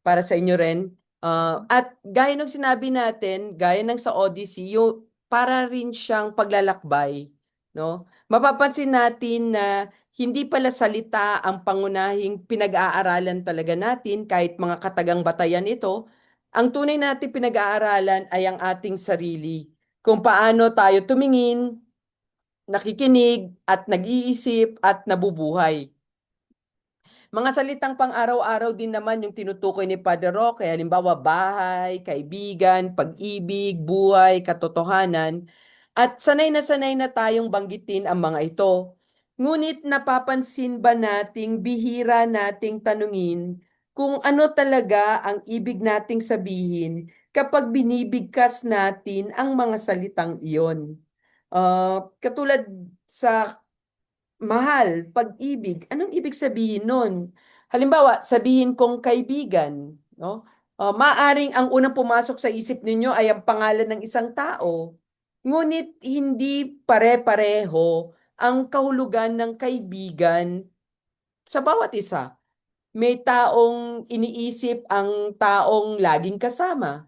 para sa inyo rin. At gaya ng sinabi natin, gaya ng sa Odyssey, yung para rin siyang paglalakbay, no? Mapapansin natin na hindi pala salita ang pangunahing pinag-aaralan talaga natin kahit mga katagang batayan ito. Ang tunay natin pinag-aaralan ay ang ating sarili. Kung paano tayo tumingin, nakikinig, at nag-iisip, at nabubuhay. Mga salitang pang-araw-araw din naman yung tinutukoy ni Padre Roque, halimbawa bahay, kaibigan, pag-ibig, buhay, katotohanan, at sanay na tayong banggitin ang mga ito. Ngunit napapansin ba nating bihira nating tanungin kung ano talaga ang ibig nating sabihin kapag binibigkas natin ang mga salitang iyon? Katulad sa mahal, pag-ibig, anong ibig sabihin nun? Halimbawa, sabihin kong kaibigan, no? Maaring ang unang pumasok sa isip ninyo ay ang pangalan ng isang tao. Ngunit hindi pare-pareho ang kahulugan ng kaibigan sa bawat isa. May taong iniisip ang taong laging kasama.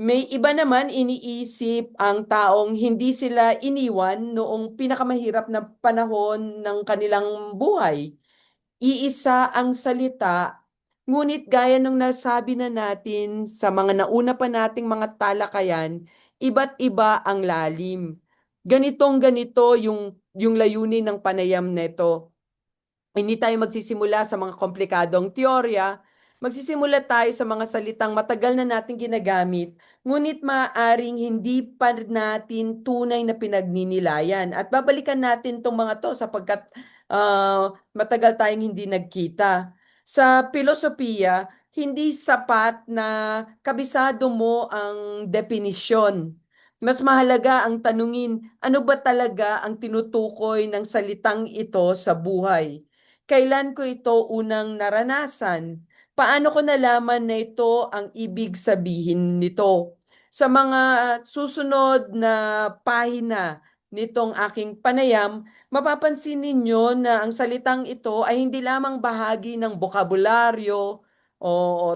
May iba naman iniisip ang taong hindi sila iniwan noong pinakamahirap na panahon ng kanilang buhay. Iisa ang salita, ngunit gaya nung nasabi na natin sa mga nauna pa nating mga talakayan, iba't iba ang lalim. Ganitong ganito yung layunin ng panayam nito. Hindi tayo magsisimula sa mga komplikadong teorya, magsisimula tayo sa mga salitang matagal na nating ginagamit, ngunit maaaring hindi pa natin tunay na pinagninilayan. At babalikan natin itong mga to sapagkat matagal tayong hindi nagkita. Sa filosofiya, hindi sapat na kabisado mo ang definisyon. Mas mahalaga ang tanungin, ano ba talaga ang tinutukoy ng salitang ito sa buhay? Kailan ko ito unang naranasan? Paano ko nalaman na ito ang ibig sabihin nito? Sa mga susunod na pahina nitong aking panayam, mapapansin ninyo na ang salitang ito ay hindi lamang bahagi ng bokabularyo o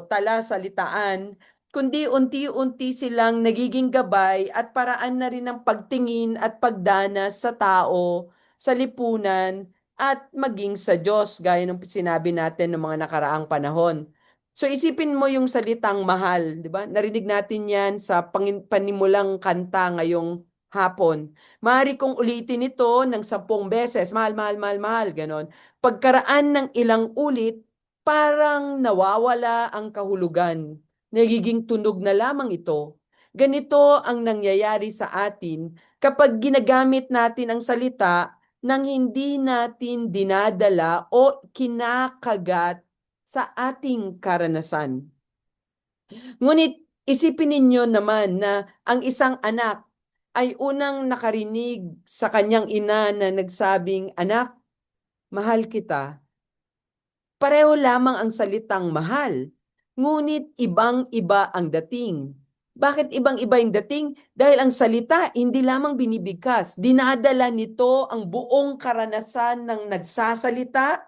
tala salitaan, kundi unti-unti silang nagiging gabay at paraan na rin ng pagtingin at pagdanas sa tao, sa lipunan, at maging sa Diyos, gaya ng sinabi natin ng mga nakaraang panahon. So isipin mo yung salitang mahal, di ba? Narinig natin yan sa panimulang kanta ngayong hapon. Maaari kong ulitin ito ng 10 beses, mahal, mahal, mahal, mahal, ganon. Pagkaraan ng ilang ulit, parang nawawala ang kahulugan. Nagiging tunog na lamang ito. Ganito ang nangyayari sa atin kapag ginagamit natin ang salita nang hindi natin dinadala o kinakagat sa ating karanasan. Ngunit isipin ninyo naman na ang isang anak ay unang nakarinig sa kanyang ina na nagsabing, "Anak, mahal kita." Pareho lamang ang salitang mahal, ngunit ibang-iba ang dating. Bakit ibang-iba yung dating? Dahil ang salita hindi lamang binibigkas, dinadala nito ang buong karanasan ng nagsasalita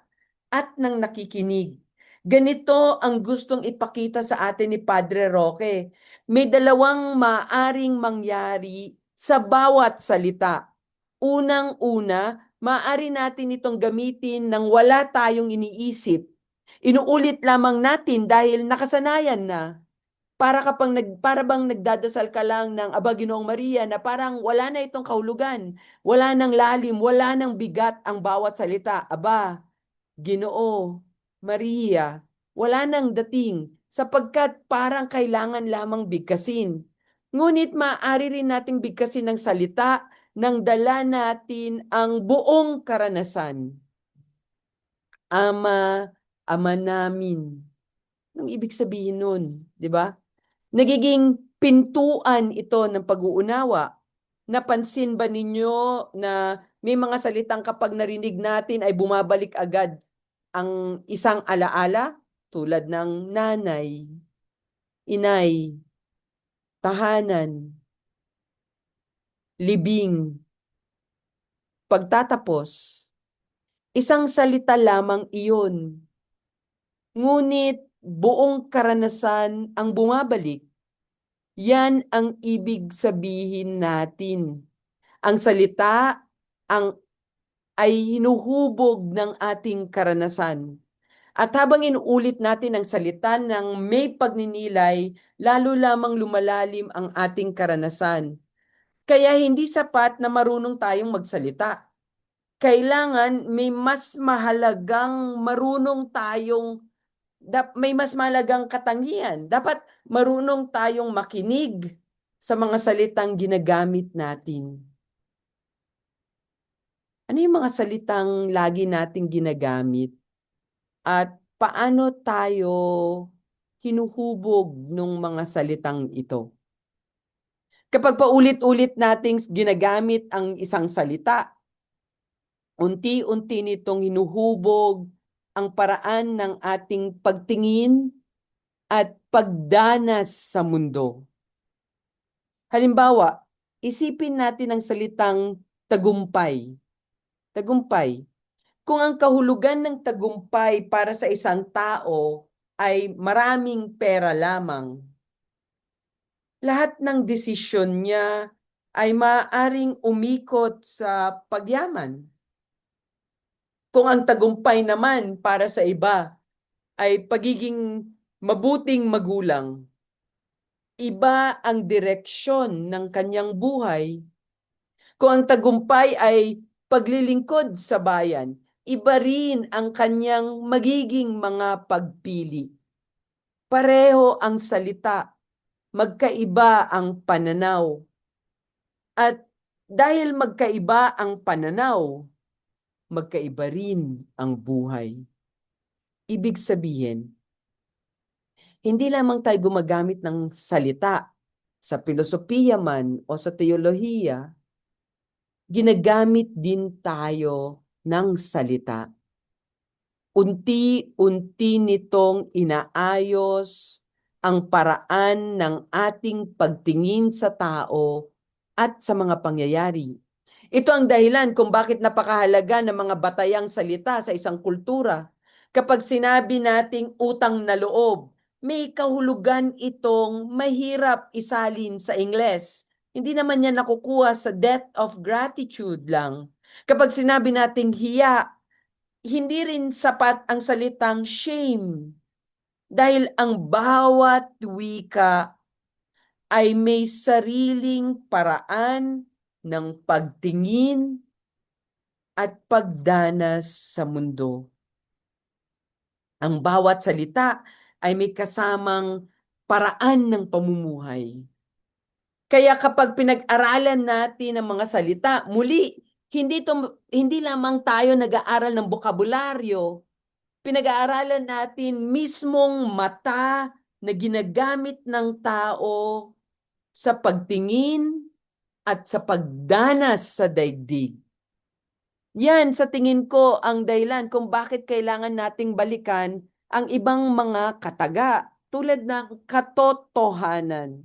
at ng nakikinig. Ganito ang gustong ipakita sa atin ni Padre Roque. May dalawang maaring mangyari sa bawat salita. Unang-una, maaari natin itong gamitin nang wala tayong iniisip. Inuulit lamang natin dahil nakasanayan na. Para bang nagdadasal ka lang ng Aba Ginoong Maria na parang wala na itong kahulugan, wala nang lalim, wala nang bigat ang bawat salita. Aba, Ginoo, Maria, wala nang dating sapagkat parang kailangan lamang bigkasin. Ngunit maaari rin nating bigkasin ng salita nang dala natin ang buong karanasan. Ama, Ama namin. Anong ibig sabihin nun? Di ba? Nagiging pintuan ito ng pag-uunawa. Napansin ba ninyo na may mga salitang kapag narinig natin ay bumabalik agad ang isang alaala tulad ng nanay, inay, tahanan, libing, pagtatapos. Isang salita lamang iyon. Ngunit buong karanasan ang bumabalik. Yan ang ibig sabihin natin. Ang salita ay hinuhubog ng ating karanasan. At habang inuulit natin ang salita ng may pagninilay, lalo lamang lumalalim ang ating karanasan. Kaya hindi sapat na marunong tayong magsalita. Kailangan may mas mahalagang katangian. Dapat marunong tayong makinig sa mga salitang ginagamit natin. Ano yung mga salitang lagi nating ginagamit? At paano tayo hinuhubog ng mga salitang ito? Kapag paulit-ulit nating ginagamit ang isang salita, unti-unti nitong hinuhubog ang paraan ng ating pagtingin at pagdanas sa mundo. Halimbawa, isipin natin ang salitang tagumpay. Tagumpay. Kung ang kahulugan ng tagumpay para sa isang tao ay maraming pera lamang, lahat ng desisyon niya ay maaaring umikot sa pagyaman. Kung ang tagumpay naman para sa iba ay pagiging mabuting magulang, iba ang direksyon ng kanyang buhay. Kung ang tagumpay ay paglilingkod sa bayan, iba rin ang kanyang magiging mga pagpili. Pareho ang salita, magkaiba ang pananaw. At dahil magkaiba ang pananaw, magkaiba rin ang buhay. Ibig sabihin, hindi lamang tayo gumagamit ng salita sa filosofiya man o sa teolohiya, ginagamit din tayo ng salita. Unti-unti nitong inaayos ang paraan ng ating pagtingin sa tao at sa mga pangyayari. Ito ang dahilan kung bakit napakahalaga ng mga batayang salita sa isang kultura. Kapag sinabi nating utang na loob, may kahulugan itong mahirap isalin sa Ingles. Hindi naman yan nakukuha sa debt of gratitude lang. Kapag sinabi nating hiya, hindi rin sapat ang salitang shame. Dahil ang bawat wika ay may sariling paraan ng pagtingin at pagdanas sa mundo. Ang bawat salita ay may kasamang paraan ng pamumuhay. Kaya kapag pinag-aralan natin ang mga salita, muli, hindi lamang tayo nag-aaral ng bokabularyo, pinag-aaralan natin mismong mata na ginagamit ng tao sa pagtingin at sa pagdanas sa daigdig. Yan sa tingin ko ang dahilan kung bakit kailangan nating balikan ang ibang mga kataga tulad ng katotohanan.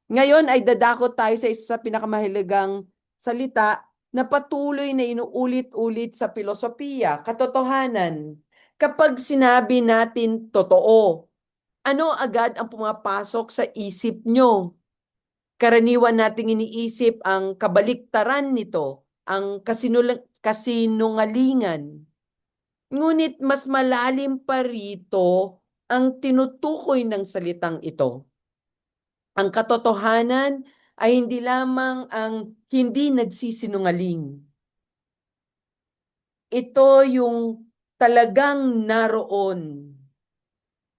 Ngayon ay dadako tayo sa isa sa pinakamahalagang salita na patuloy na inuulit-ulit sa filosofiya, katotohanan. Kapag sinabi natin totoo, ano agad ang pumapasok sa isip nyo? Karaniwan nating iniisip ang kabaliktaran nito, ang kasinungalingan. Ngunit mas malalim pa rito ang tinutukoy ng salitang ito. Ang katotohanan ay hindi lamang ang hindi nagsisinungaling. Ito yung talagang naroon.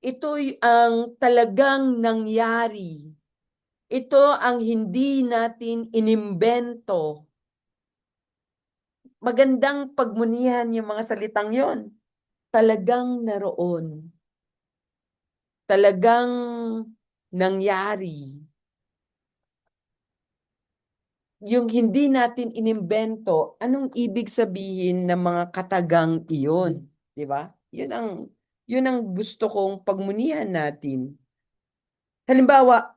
Ito ang talagang nangyari. Ito ang hindi natin inimbento. Magandang pagmunihan yung mga salitang yon. Talagang naroon. Talagang nangyari. Yung hindi natin inimbento, anong ibig sabihin ng mga katagang iyon? Di ba? Yun ang gusto kong pagmunihan natin. Halimbawa,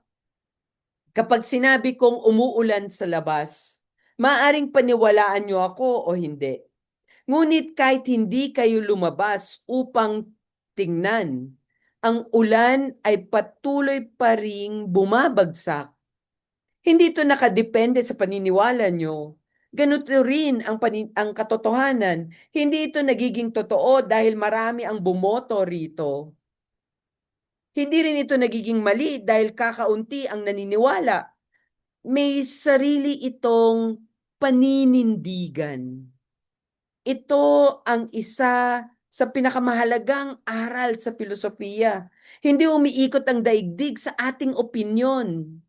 kapag sinabi kong umuulan sa labas, maaaring paniwalaan niyo ako o hindi. Ngunit kahit hindi kayo lumabas upang tingnan, ang ulan ay patuloy pa ring bumabagsak. Hindi ito nakadepende sa paniniwala nyo. Ganito rin ang katotohanan. Hindi ito nagiging totoo dahil marami ang bumoto rito. Hindi rin ito nagiging mali dahil kakaunti ang naniniwala. May sarili itong paninindigan. Ito ang isa sa pinakamahalagang aral sa filosofiya. Hindi umiikot ang daigdig sa ating opinyon.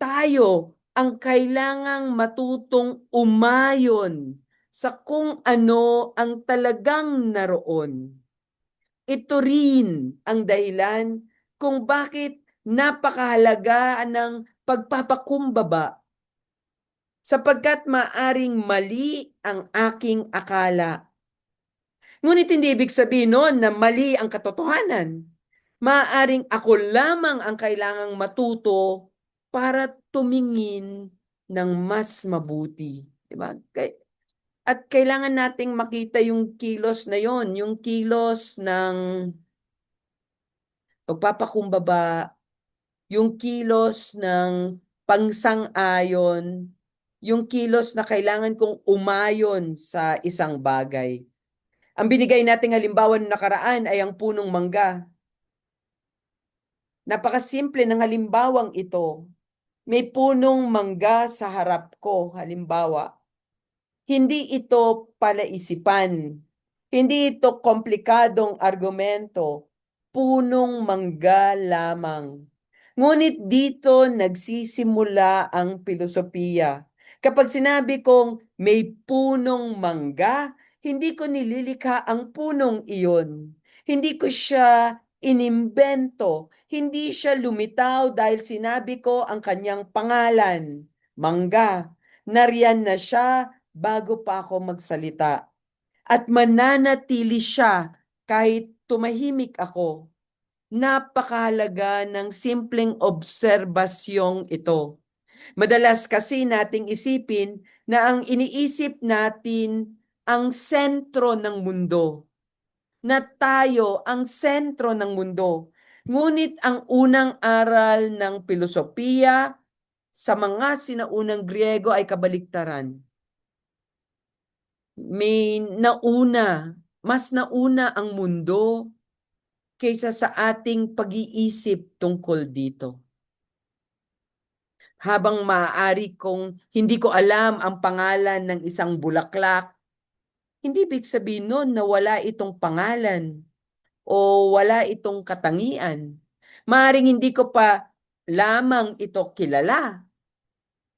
Tayo ang kailangang matutong umayon sa kung ano ang talagang naroon. Ito rin ang dahilan kung bakit napakahalaga ng pagpapakumbaba sapagkat maaring mali ang aking akala. Ngunit hindi ibig sabihin noon na mali ang katotohanan. Maaring ako lamang ang kailangang matuto para tumingin ng mas mabuti. Diba? At kailangan nating makita yung kilos na yon, yung kilos ng pagpapakumbaba, yung kilos ng pangsang-ayon, yung kilos na kailangan kong umayon sa isang bagay. Ang binigay nating halimbawa ng nakaraan ay ang punong mangga. Napakasimple ng halimbawang ito. May punong mangga sa harap ko, halimbawa. Hindi ito palaisipan. Hindi ito komplikadong argumento. Punong mangga lamang. Ngunit dito nagsisimula ang filosofiya. Kapag sinabi kong may punong mangga, hindi ko nililikha ang punong iyon. Hindi ko siya inimbento. Hindi siya lumitaw dahil sinabi ko ang kanyang pangalan, mangga. Nariyan na siya bago pa ako magsalita. At mananatili siya kahit tumahimik ako. Napakahalaga ng simpleng obserbasyong ito. Madalas kasi nating isipin na ang iniisip natin ang sentro ng mundo, na tayo ang sentro ng mundo. Ngunit ang unang aral ng filosofiya sa mga sinaunang Griego ay kabaliktaran. Mas nauna ang mundo kaysa sa ating pag-iisip tungkol dito. Habang maaari kong hindi ko alam ang pangalan ng isang bulaklak, hindi ibig sabihin nun na wala itong pangalan o wala itong katangian. Maaring hindi ko pa lamang ito kilala.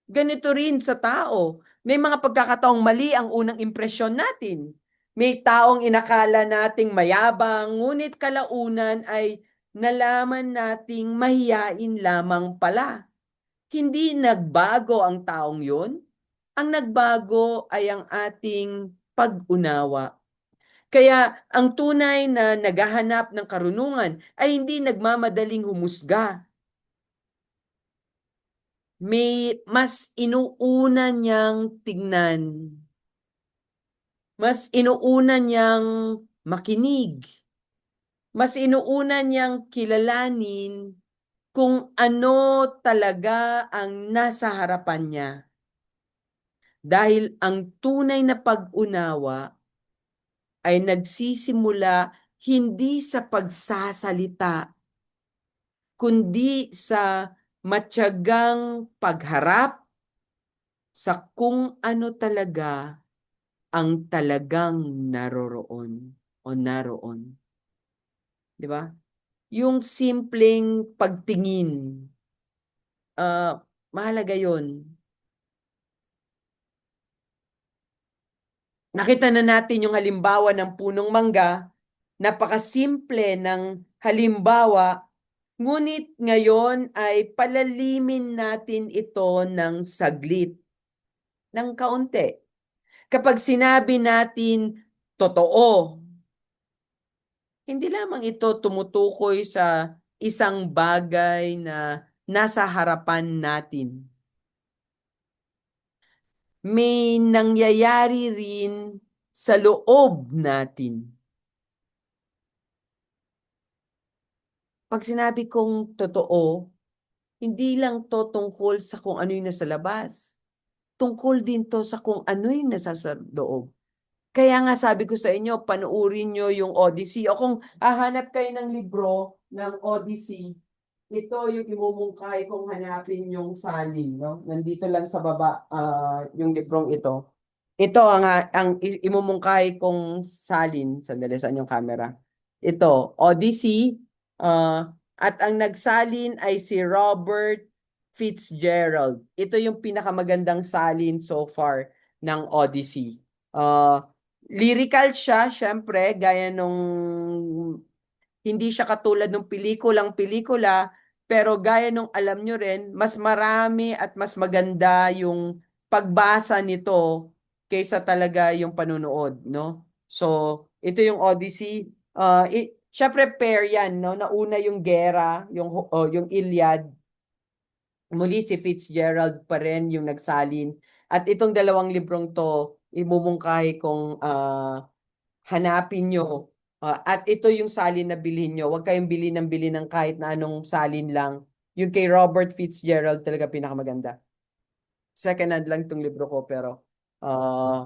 Ganito rin sa tao. May mga pagkakataong mali ang unang impresyon natin. May taong inakala nating mayabang, ngunit kalaunan ay nalaman nating mahiyain lamang pala. Hindi nagbago ang taong yun. Ang nagbago ay ang ating pag-unawa. Kaya ang tunay na naghahanap ng karunungan ay hindi nagmamadaling humusga. May mas inuuna niyang tignan. Mas inuuna niyang makinig. Mas inuuna niyang kilalanin kung ano talaga ang nasa harapan niya. Dahil ang tunay na pag-unawa ay nagsisimula hindi sa pagsasalita, kundi sa matyagang pagharap sa kung ano talaga ang talagang naroroon o naroon. Di ba? Yung simpleng pagtingin, mahalaga yun. Nakita na natin yung halimbawa ng punong mangga, napakasimple ng halimbawa, ngunit ngayon ay palalimin natin ito ng saglit, ng kaunti. Kapag sinabi natin totoo, hindi lamang ito tumutukoy sa isang bagay na nasa harapan natin. May nangyayari rin sa loob natin. Pag sinabi kong totoo, hindi lang to tungkol sa kung ano yung nasa labas. Tungkol din to sa kung ano yung nasa sa loob. Kaya nga sabi ko sa inyo, panuorin nyo yung Odyssey. O kung hahanap kayo ng libro ng Odyssey, ito yung imumungkahi kung hanapin yung salin, no? Nandito lang sa baba, yung librong ito. Ito ang imumungkahi kong salin. Sandali, saan yung camera? Ito, Odyssey. At ang nagsalin ay si Robert Fitzgerald. Ito yung pinakamagandang salin so far ng Odyssey. Lyrical siya, syempre, gaya nung hindi siya katulad ng pelikulang-pelikula, pero gaya nung alam nyo rin, mas marami at mas maganda yung pagbasa nito kaysa talaga yung panunood, no? So, ito yung Odyssey. Syempre pair yan, no? Nauna yung gera, yung Iliad. Muli si Fitzgerald pa rin yung nagsalin. At itong dalawang librong to, imumungkahi kong hanapin nyo. At ito yung salin na bilhin nyo. Huwag kayong bili ng kahit na anong salin lang. Yung kay Robert Fitzgerald talaga pinakamaganda. Second hand lang itong libro ko pero uh,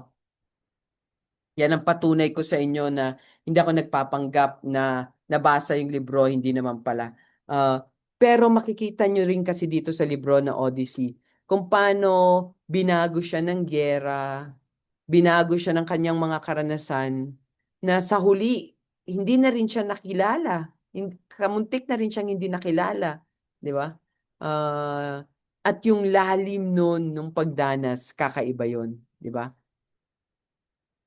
yan ang patunay ko sa inyo na hindi ako nagpapanggap na nabasa yung libro, hindi naman pala. Pero makikita nyo rin kasi dito sa libro na Odyssey kung paano binago siya ng giyera, binago siya ng kanyang mga karanasan na sa huli, hindi na rin siya nakilala. Kamuntik na rin siyang hindi nakilala. Di ba? At yung lalim nun, nung pagdanas, kakaiba yun. Di ba?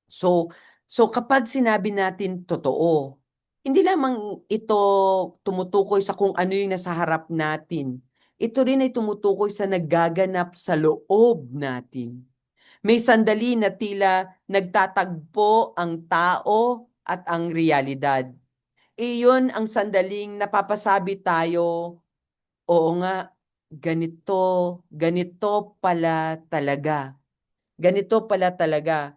So, so kapag sinabi natin totoo, hindi lamang ito tumutukoy sa kung ano yung nasa harap natin. Ito rin ay tumutukoy sa nagaganap sa loob natin. May sandali na tila nagtatagpo ang tao at ang realidad. Iyon ang sandaling napapasabi tayo, oo nga, ganito, ganito pala talaga. Ganito pala talaga.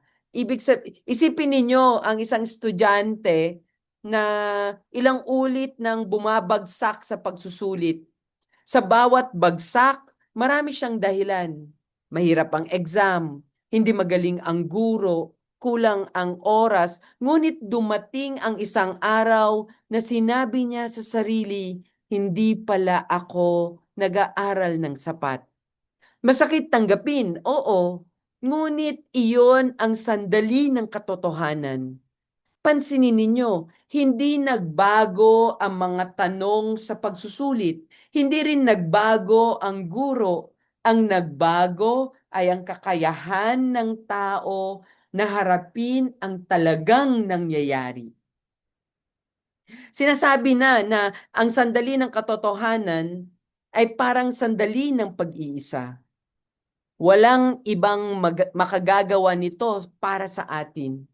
Isipin ninyo ang isang estudyante na ilang ulit nang bumabagsak sa pagsusulit. Sa bawat bagsak, marami siyang dahilan. Mahirap ang exam, hindi magaling ang guro, kulang ang oras, ngunit dumating ang isang araw na sinabi niya sa sarili, hindi pala ako nag-aaral ng sapat. Masakit tanggapin, oo. Ngunit iyon ang sandali ng katotohanan. Pansinin ninyo, hindi nagbago ang mga tanong sa pagsusulit. Hindi rin nagbago ang guro. Ang nagbago ay ang kakayahan ng tao na harapin ang talagang nangyayari. Sinasabi na ang sandali ng katotohanan ay parang sandali ng pag-iisa. Walang ibang makagagawa nito para sa atin.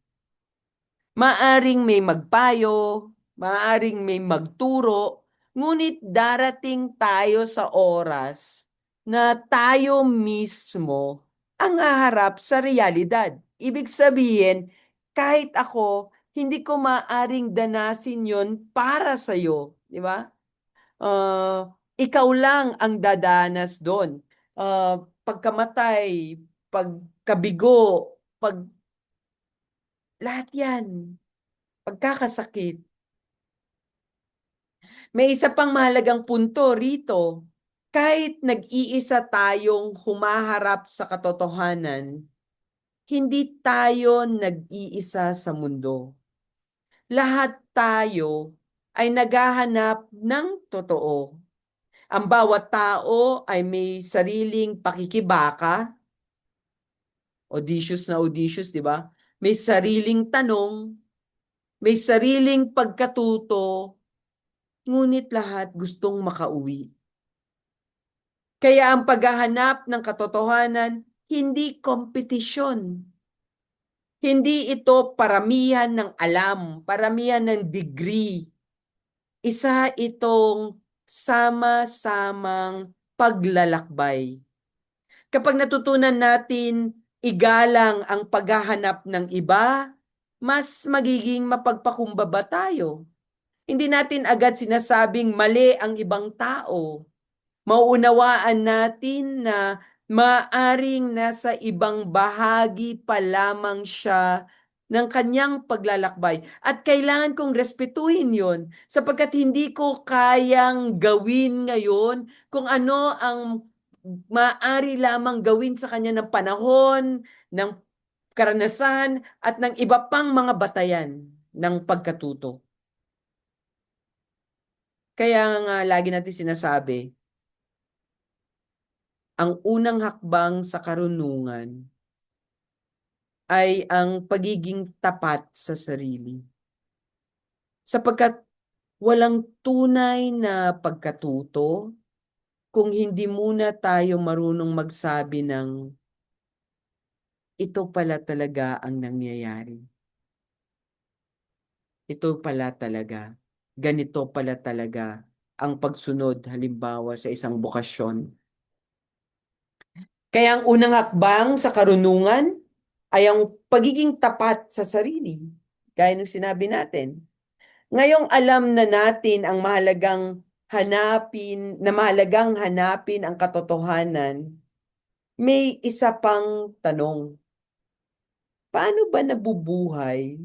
Maaring may magpayo, maaring may magturo, ngunit darating tayo sa oras na tayo mismo ang haharap sa realidad. Ibig sabihin, kahit ako, hindi ko maaring danasin yon para sa'yo. Di ba? Ikaw lang ang dadanas doon. Pagkamatay, pagkabigo, lahat yan. Pagkakasakit. May isa pang mahalagang punto rito. Kahit nag-iisa tayong humaharap sa katotohanan, hindi tayo nag-iisa sa mundo. Lahat tayo ay naghahanap ng totoo. Ang bawat tao ay may sariling pakikibaka, audacious, di ba? May sariling tanong, may sariling pagkatuto, ngunit lahat gustong makauwi. Kaya ang paghahanap ng katotohanan, hindi kompetisyon. Hindi ito paramihan ng alam, paramihan ng degree. Isa itong sama-samang paglalakbay. Kapag natutunan natin igalang ang paghahanap ng iba, mas magiging mapagpakumbaba tayo. Hindi natin agad sinasabing mali ang ibang tao. Mauunawaan natin na maaring nasa ibang bahagi pa lamang siya ng kanyang paglalakbay. At kailangan kong respetuhin yon sapagkat hindi ko kayang gawin ngayon kung ano ang maaari lamang gawin sa kanya ng panahon, ng karanasan, at ng iba pang mga batayan ng pagkatuto. Kaya nga lagi natin sinasabi, ang unang hakbang sa karunungan ay ang pagiging tapat sa sarili. Sapagkat walang tunay na pagkatuto kung hindi muna tayo marunong magsabi ng ito pala talaga ang nangyayari. Ito pala talaga. Ganito pala talaga ang pagsunod halimbawa sa isang bokasyon. Kaya ang unang hakbang sa karunungan ay ang pagiging tapat sa sarili. Gaya ng sinabi natin. Ngayong alam na natin ang mahalagang hanapin ang katotohanan, may isa pang tanong. Paano ba nabubuhay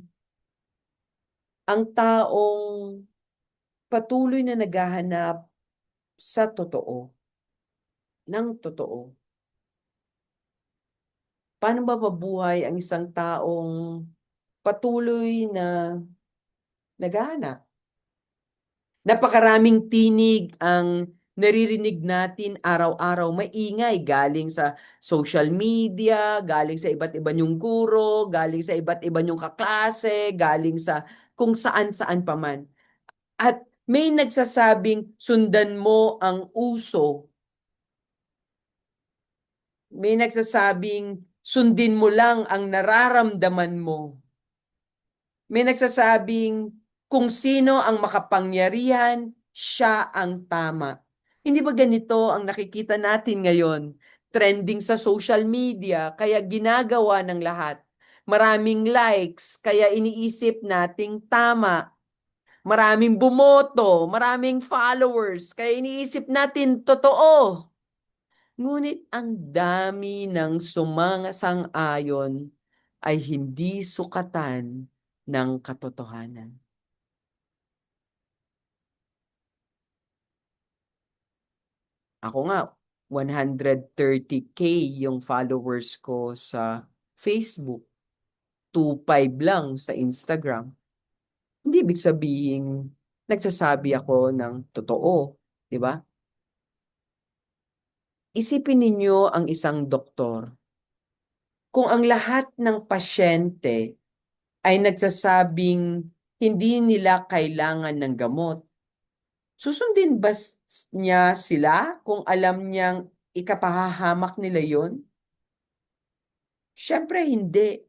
ang taong patuloy na naghahanap sa totoo, ng totoo? Paano ba mabuhay ang isang taong patuloy na naghahanap? Napakaraming tinig ang naririnig natin araw-araw, maingay galing sa social media, galing sa iba't iba niyong guro, galing sa iba't iba niyong kaklase, galing sa kung saan-saan pa man. At may nagsasabing sundan mo ang uso. May nagsasabing sundin mo lang ang nararamdaman mo. May nagsasabing kung sino ang makapangyarihan, siya ang tama. Hindi ba ganito ang nakikita natin ngayon? Trending sa social media, kaya ginagawa ng lahat. Maraming likes, kaya iniisip nating tama. Maraming bumoto, maraming followers, kaya iniisip natin totoo. Ngunit ang dami ng sumangasang-ayon ay hindi sukatan ng katotohanan. Ako nga, 130K yung followers ko sa Facebook, 2.5 lang sa Instagram. Hindi ibig sabihin nagsasabi ako ng totoo, di ba? Isipin ninyo ang isang doktor. Kung ang lahat ng pasyente ay nagsasabing hindi nila kailangan ng gamot, susundin ba niya sila kung alam niyang ikapahahamak nila yon? Siyempre hindi,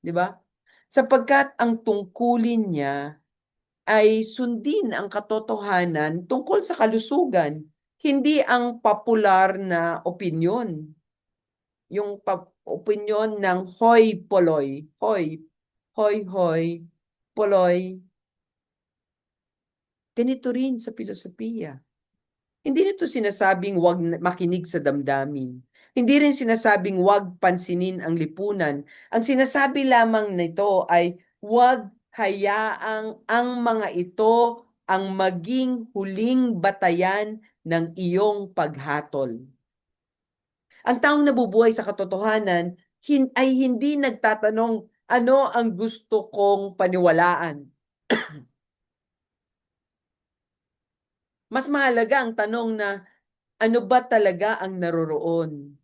di ba? Sapagkat ang tungkulin niya ay sundin ang katotohanan tungkol sa kalusugan, hindi ang popular na opinyon. Yung opinyon ng hoy poloy, hoy, hoy hoy, poloy. Ganito rin sa filosofiya. Hindi nito sinasabing wag makinig sa damdamin. Hindi rin sinasabing wag pansinin ang lipunan. Ang sinasabi lamang nito ay wag hayaang ang mga ito ang maging huling batayan ng iyong paghatol. Ang taong nabubuhay sa katotohanan ay hindi nagtatanong ano ang gusto kong paniwalaan. Mas mahalaga ang tanong na ano ba talaga ang naroroon?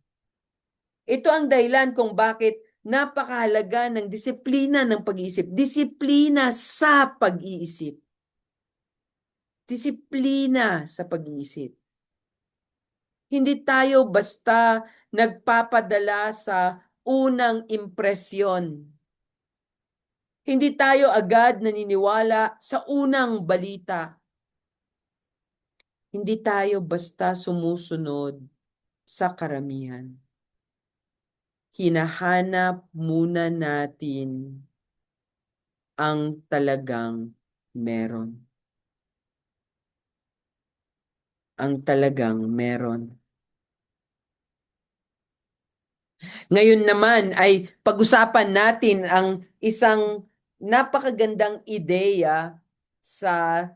Ito ang dahilan kung bakit napakahalaga ng disiplina ng pag-iisip. Disiplina sa pag-iisip. Disiplina sa pag-iisip. Hindi tayo basta nagpapadala sa unang impresyon. Hindi tayo agad naniniwala sa unang balita. Hindi tayo basta sumusunod sa karamihan. Hinahanap muna natin ang talagang meron. ang talagang meron. Ngayon naman ay pag-usapan natin ang isang napakagandang ideya sa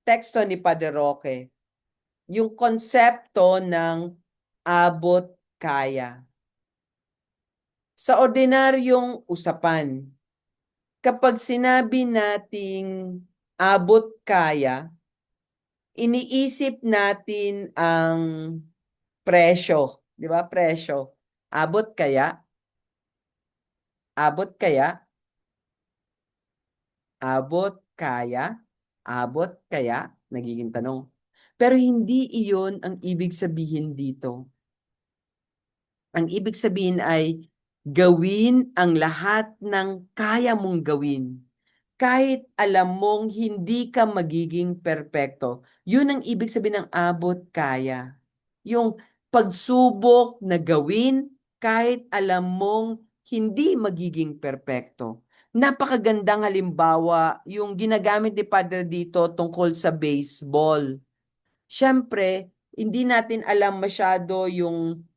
teksto ni Padre Roque, yung konsepto ng abot kaya. Sa ordinaryong usapan, kapag sinabi nating abot kaya, iniisip natin ang presyo, di ba? Presyo. Abot kaya? Abot kaya? Abot kaya? Abot kaya? Nagiging tanong. Pero hindi iyon ang ibig sabihin dito. Ang ibig sabihin ay gawin ang lahat ng kaya mong gawin. Kahit alam mong hindi ka magiging perpekto. Yun ang ibig sabihin ng abot kaya. Yung pagsubok na gawin kahit alam mong hindi magiging perpekto. Napakagandang halimbawa yung ginagamit ni Padre dito tungkol sa baseball. Siyempre, hindi natin alam masyado yung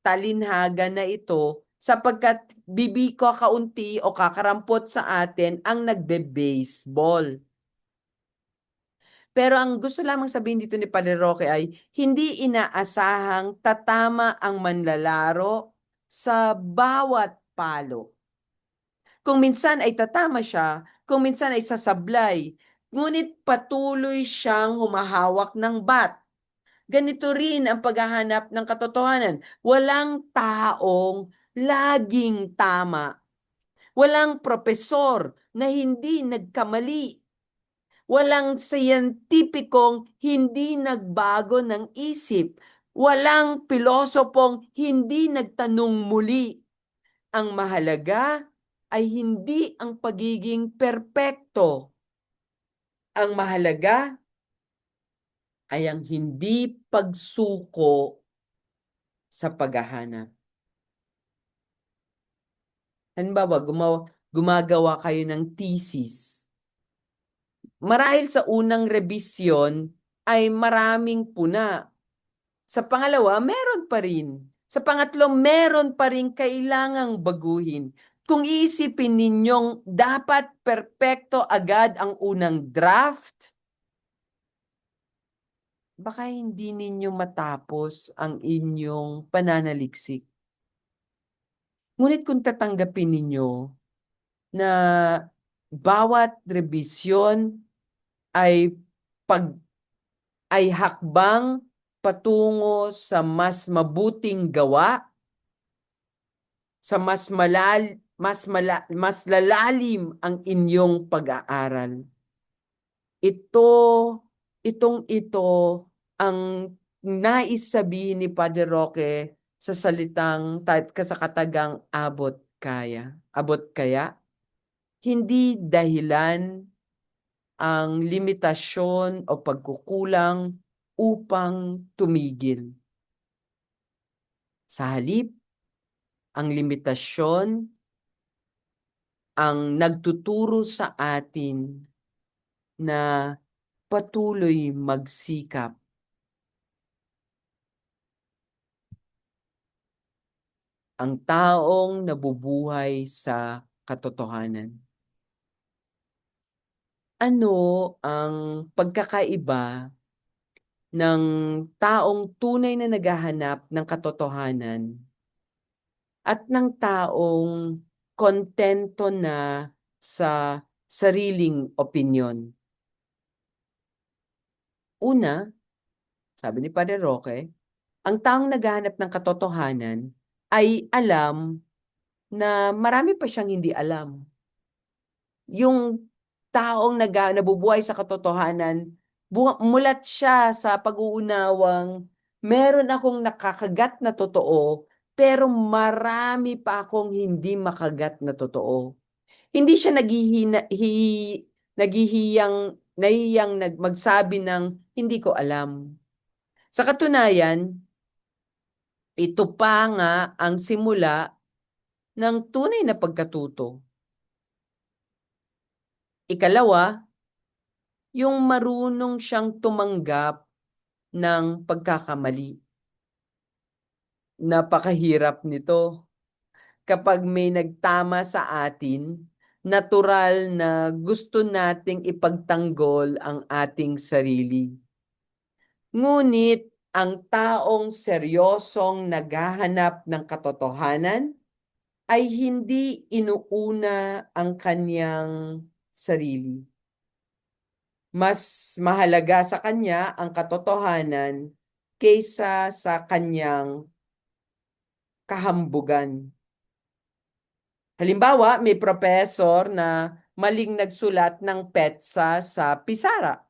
talinhaga na ito sapagkat bibiko kaunti o kakarampot sa atin ang nagbe-baseball. Pero ang gusto lamang sabihin dito ni Padre Roque ay hindi inaasahang tatama ang manlalaro sa bawat palo. Kung minsan ay tatama siya, kung minsan ay sasablay, ngunit patuloy siyang humahawak ng bat. Ganito rin ang paghahanap ng katotohanan. Walang taong laging tama. Walang propesor na hindi nagkamali. Walang siyentipikong hindi nagbago ng isip. Walang pilosopong hindi nagtanong muli. Ang mahalaga ay hindi ang pagiging perpekto. Ang mahalaga ay ang hindi pagsuko sa paghahanap. Halimbawa, gumagawa kayo ng thesis. Marahil sa unang rebisyon ay maraming puna. Sa pangalawa, meron pa rin. Sa pangatlo, meron pa rin kailangang baguhin. Kung iisipin ninyong dapat perpekto agad ang unang draft, baka hindi ninyo matapos ang inyong pananaliksik. Ngunit kung tatanggapin ninyo na bawat rebisyon ay ay hakbang patungo sa mas mabuting gawa, sa mas lalalim ang inyong pag-aaral. Ito ang nais sabihin ni Padre Roque sa salitang sa katagang abot kaya. Abot kaya? Hindi dahilan ang limitasyon o pagkukulang upang tumigil. Sa halip, ang limitasyon ang nagtuturo sa atin na patuloy magsikap. Ang taong nabubuhay sa katotohanan. Ano ang pagkakaiba ng taong tunay na naghahanap ng katotohanan at ng taong kontento na sa sariling opinyon? Una, sabi ni Padre Roque, ang taong naghahanap ng katotohanan ay alam na marami pa siyang hindi alam. Yung taong nabubuhay sa katotohanan, mulat siya sa pag-uunawang meron akong nakakagat na totoo, pero marami pa akong hindi makagat na totoo. Hindi siya nahihiyang magsabi ng hindi ko alam. Sa katunayan, ito pa nga ang simula ng tunay na pagkatuto. Ikalawa, yung marunong siyang tumanggap ng pagkakamali. Napakahirap nito. Kapag may nagtama sa atin, natural na gusto nating ipagtanggol ang ating sarili. Ngunit ang taong seryosong naghahanap ng katotohanan ay hindi inuuna ang kanyang sarili. Mas mahalaga sa kanya ang katotohanan kaysa sa kanyang kahambugan. Halimbawa, may professor na maling nagsulat ng petsa sa pisara.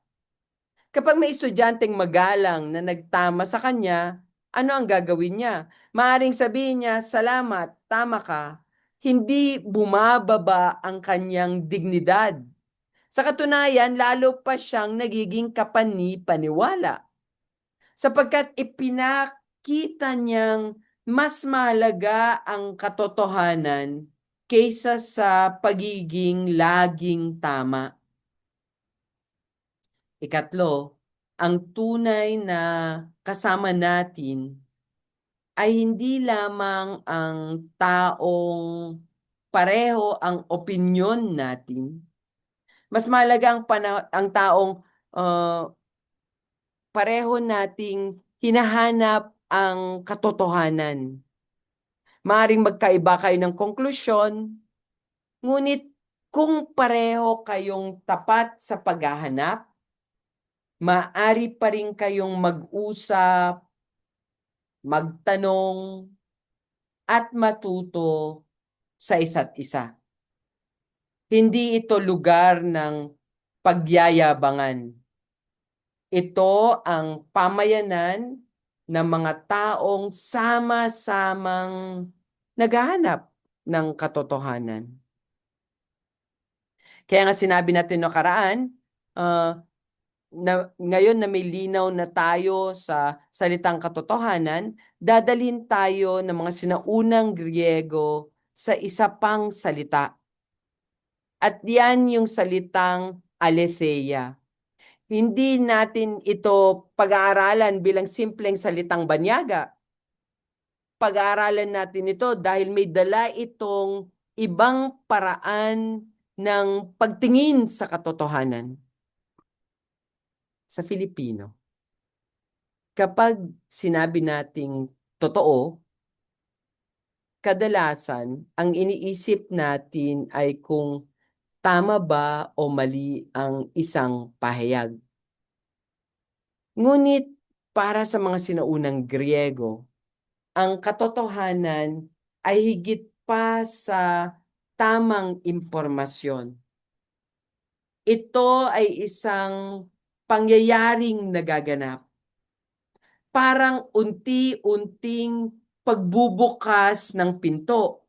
Kapag may estudyanteng magalang na nagtama sa kanya, ano ang gagawin niya? Maaring sabihin niya, "Salamat, tama ka." Hindi bumababa ang kanyang dignidad. Sa katunayan, lalo pa siyang nagiging kapani-paniwala sapagkat ipinakita niyang mas mahalaga ang katotohanan kaysa sa pagiging laging tama. Ikatlo, ang tunay na kasama natin ay hindi lamang ang taong pareho ang opinyon natin. Mas mahalaga ang taong pareho nating hinahanap ang katotohanan. Maaring magkaiba kayo ng konklusyon, ngunit kung pareho kayong tapat sa paghahanap, maaari pa rin kayong mag-usap, magtanong, at matuto sa isa't isa. Hindi ito lugar ng pagyayabangan. Ito ang pamayanan ng mga taong sama-samang naghahanap ng katotohanan. Kaya nga sinabi natin nakaraan, ngayon na may linaw na tayo sa salitang katotohanan, dadalhin tayo ng mga sinaunang Griego sa isa pang salita. At yan yung salitang aletheia. Hindi natin ito pag-aaralan bilang simpleng salitang banyaga. Pag-aaralan natin ito dahil may dala itong ibang paraan ng pagtingin sa katotohanan. Sa Filipino, kapag sinabi nating totoo, kadalasan ang iniisip natin ay kung tama ba o mali ang isang pahayag. Ngunit para sa mga sinaunang Griego, ang katotohanan ay higit pa sa tamang impormasyon. Ito ay isang pangyayaring nagaganap. Parang unti-unting pagbubukas ng pinto.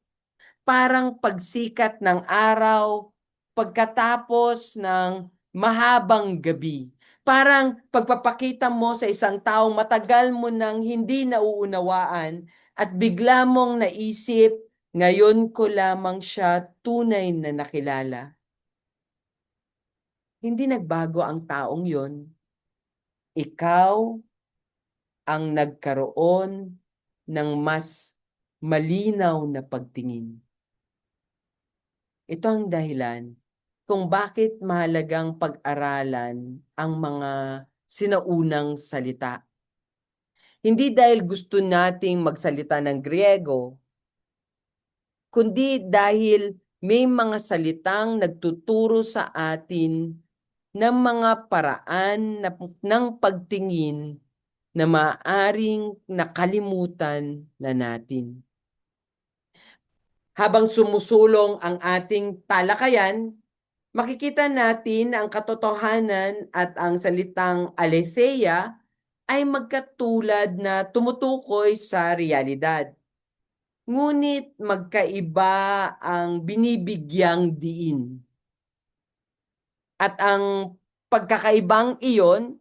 Parang pagsikat ng araw pagkatapos ng mahabang gabi. Parang pagpapakita mo sa isang taong matagal mo nang hindi nauunawaan at bigla mong naisip, ngayon ko lamang siya tunay na nakilala. Hindi nagbago ang taong yon. Ikaw ang nagkaroon ng mas malinaw na pagtingin. Ito ang dahilan kung bakit mahalagang pag-aralan ang mga sinaunang salita. Hindi dahil gusto nating magsalita ng Griego, kundi dahil may mga salitang nagtuturo sa atin ng mga paraan ng pagtingin na maaaring nakalimutan na natin. Habang sumusulong ang ating talakayan, makikita natin ang katotohanan at ang salitang aletheia ay magkatulad na tumutukoy sa realidad. Ngunit magkaiba ang binibigyang diin. At ang pagkakaibang iyon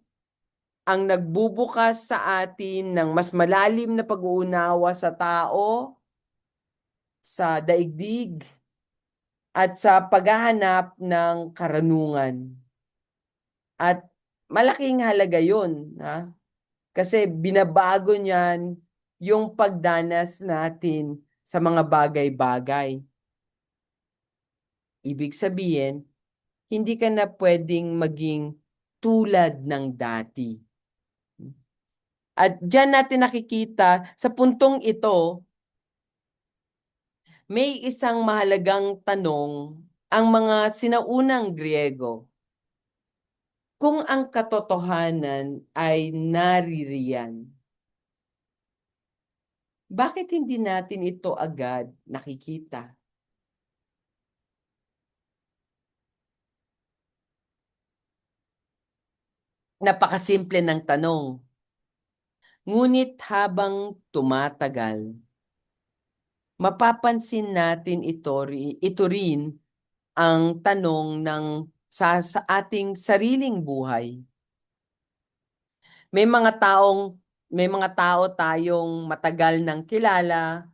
ang nagbubukas sa atin ng mas malalim na pag-uunawa sa tao, sa daigdig, at sa paghahanap ng karunungan. At malaking halaga yun. Ha? Kasi binabago niyan yung pagdanas natin sa mga bagay-bagay. Ibig sabihin, hindi ka na pwedeng maging tulad ng dati. At diyan natin nakikita sa puntong ito, may isang mahalagang tanong ang mga sinaunang Griego. Kung ang katotohanan ay naririyan, bakit hindi natin ito agad nakikita? Napakasimple ng tanong. Ngunit habang tumatagal, mapapansin natin ito rin ang tanong ng sa ating sariling buhay. May mga taong may mga tao tayong matagal nang kilala,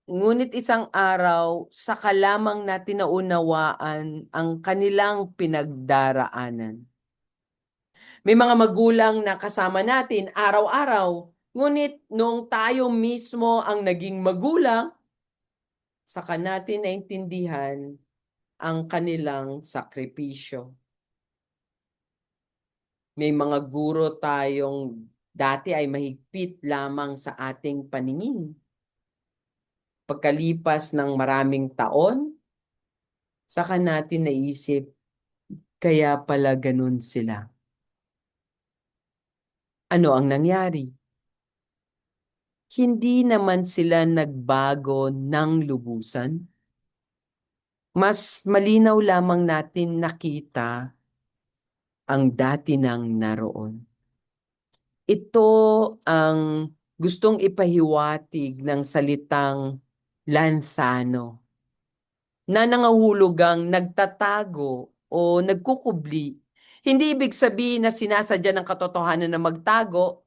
ngunit isang araw saka lamang natin naunawaan ang kanilang pinagdaraanan. May mga magulang na kasama natin araw-araw, ngunit nung tayo mismo ang naging magulang, saka natin naintindihan ang kanilang sakripisyo. May mga guro tayong dati ay mahigpit lamang sa ating paningin. Pagkalipas ng maraming taon, saka natin naisip, kaya pala ganun sila. Ano ang nangyari? Hindi naman sila nagbago ng lubusan. Mas malinaw lamang natin nakita ang dati nang naroon. Ito ang gustong ipahiwatig ng salitang lanthano na nangahulugang nagtatago o nagkukubli. Hindi ibig sabihin na sinasadya ng katotohanan na magtago.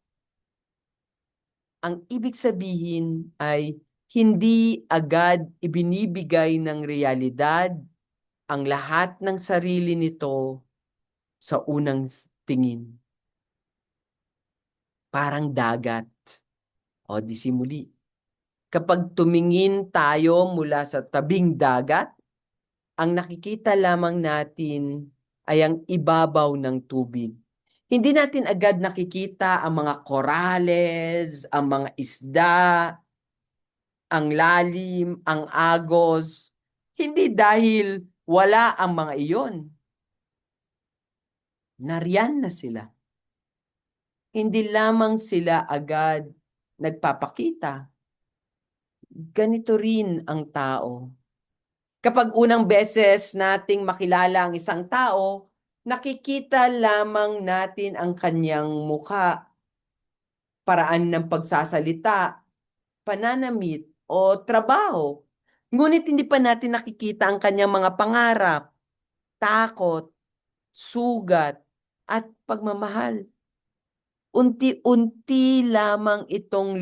Ang ibig sabihin ay hindi agad ibinibigay ng realidad ang lahat ng sarili nito sa unang tingin. Parang dagat. O di simuli. Kapag tumingin tayo mula sa tabing dagat, ang nakikita lamang natin ay ang ibabaw ng tubig. Hindi natin agad nakikita ang mga korales, ang mga isda, ang lalim, ang agos. Hindi dahil wala ang mga iyon. Nariyan na sila. Hindi lamang sila agad nagpapakita. Ganito rin ang tao. Kapag unang beses nating makilala ang isang tao, nakikita lamang natin ang kanyang muka, paraan ng pagsasalita, pananamit o trabaho. Ngunit hindi pa natin nakikita ang kanyang mga pangarap, takot, sugat, at pagmamahal. Unti-unti lamang itong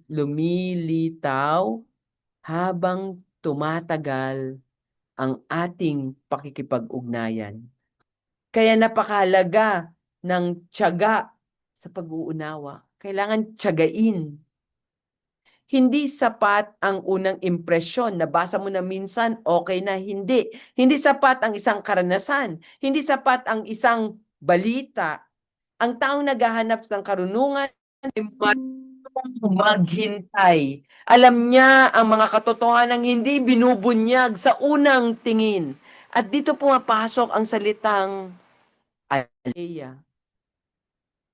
lumilitaw habang tumatagal ang ating pakikipag-ugnayan. Kaya napakahalaga ng tiyaga sa pag-uunawa. Kailangan tiyagain. Hindi sapat ang unang impresyon, nabasa mo na minsan, okay na, hindi. Hindi sapat ang isang karanasan. Hindi sapat ang isang balita. Ang taong naghahanap ng karunungan ay maghintay. Alam niya ang mga katotohanang hindi binubunyag sa unang tingin. At dito pumapasok ang salitang aleya.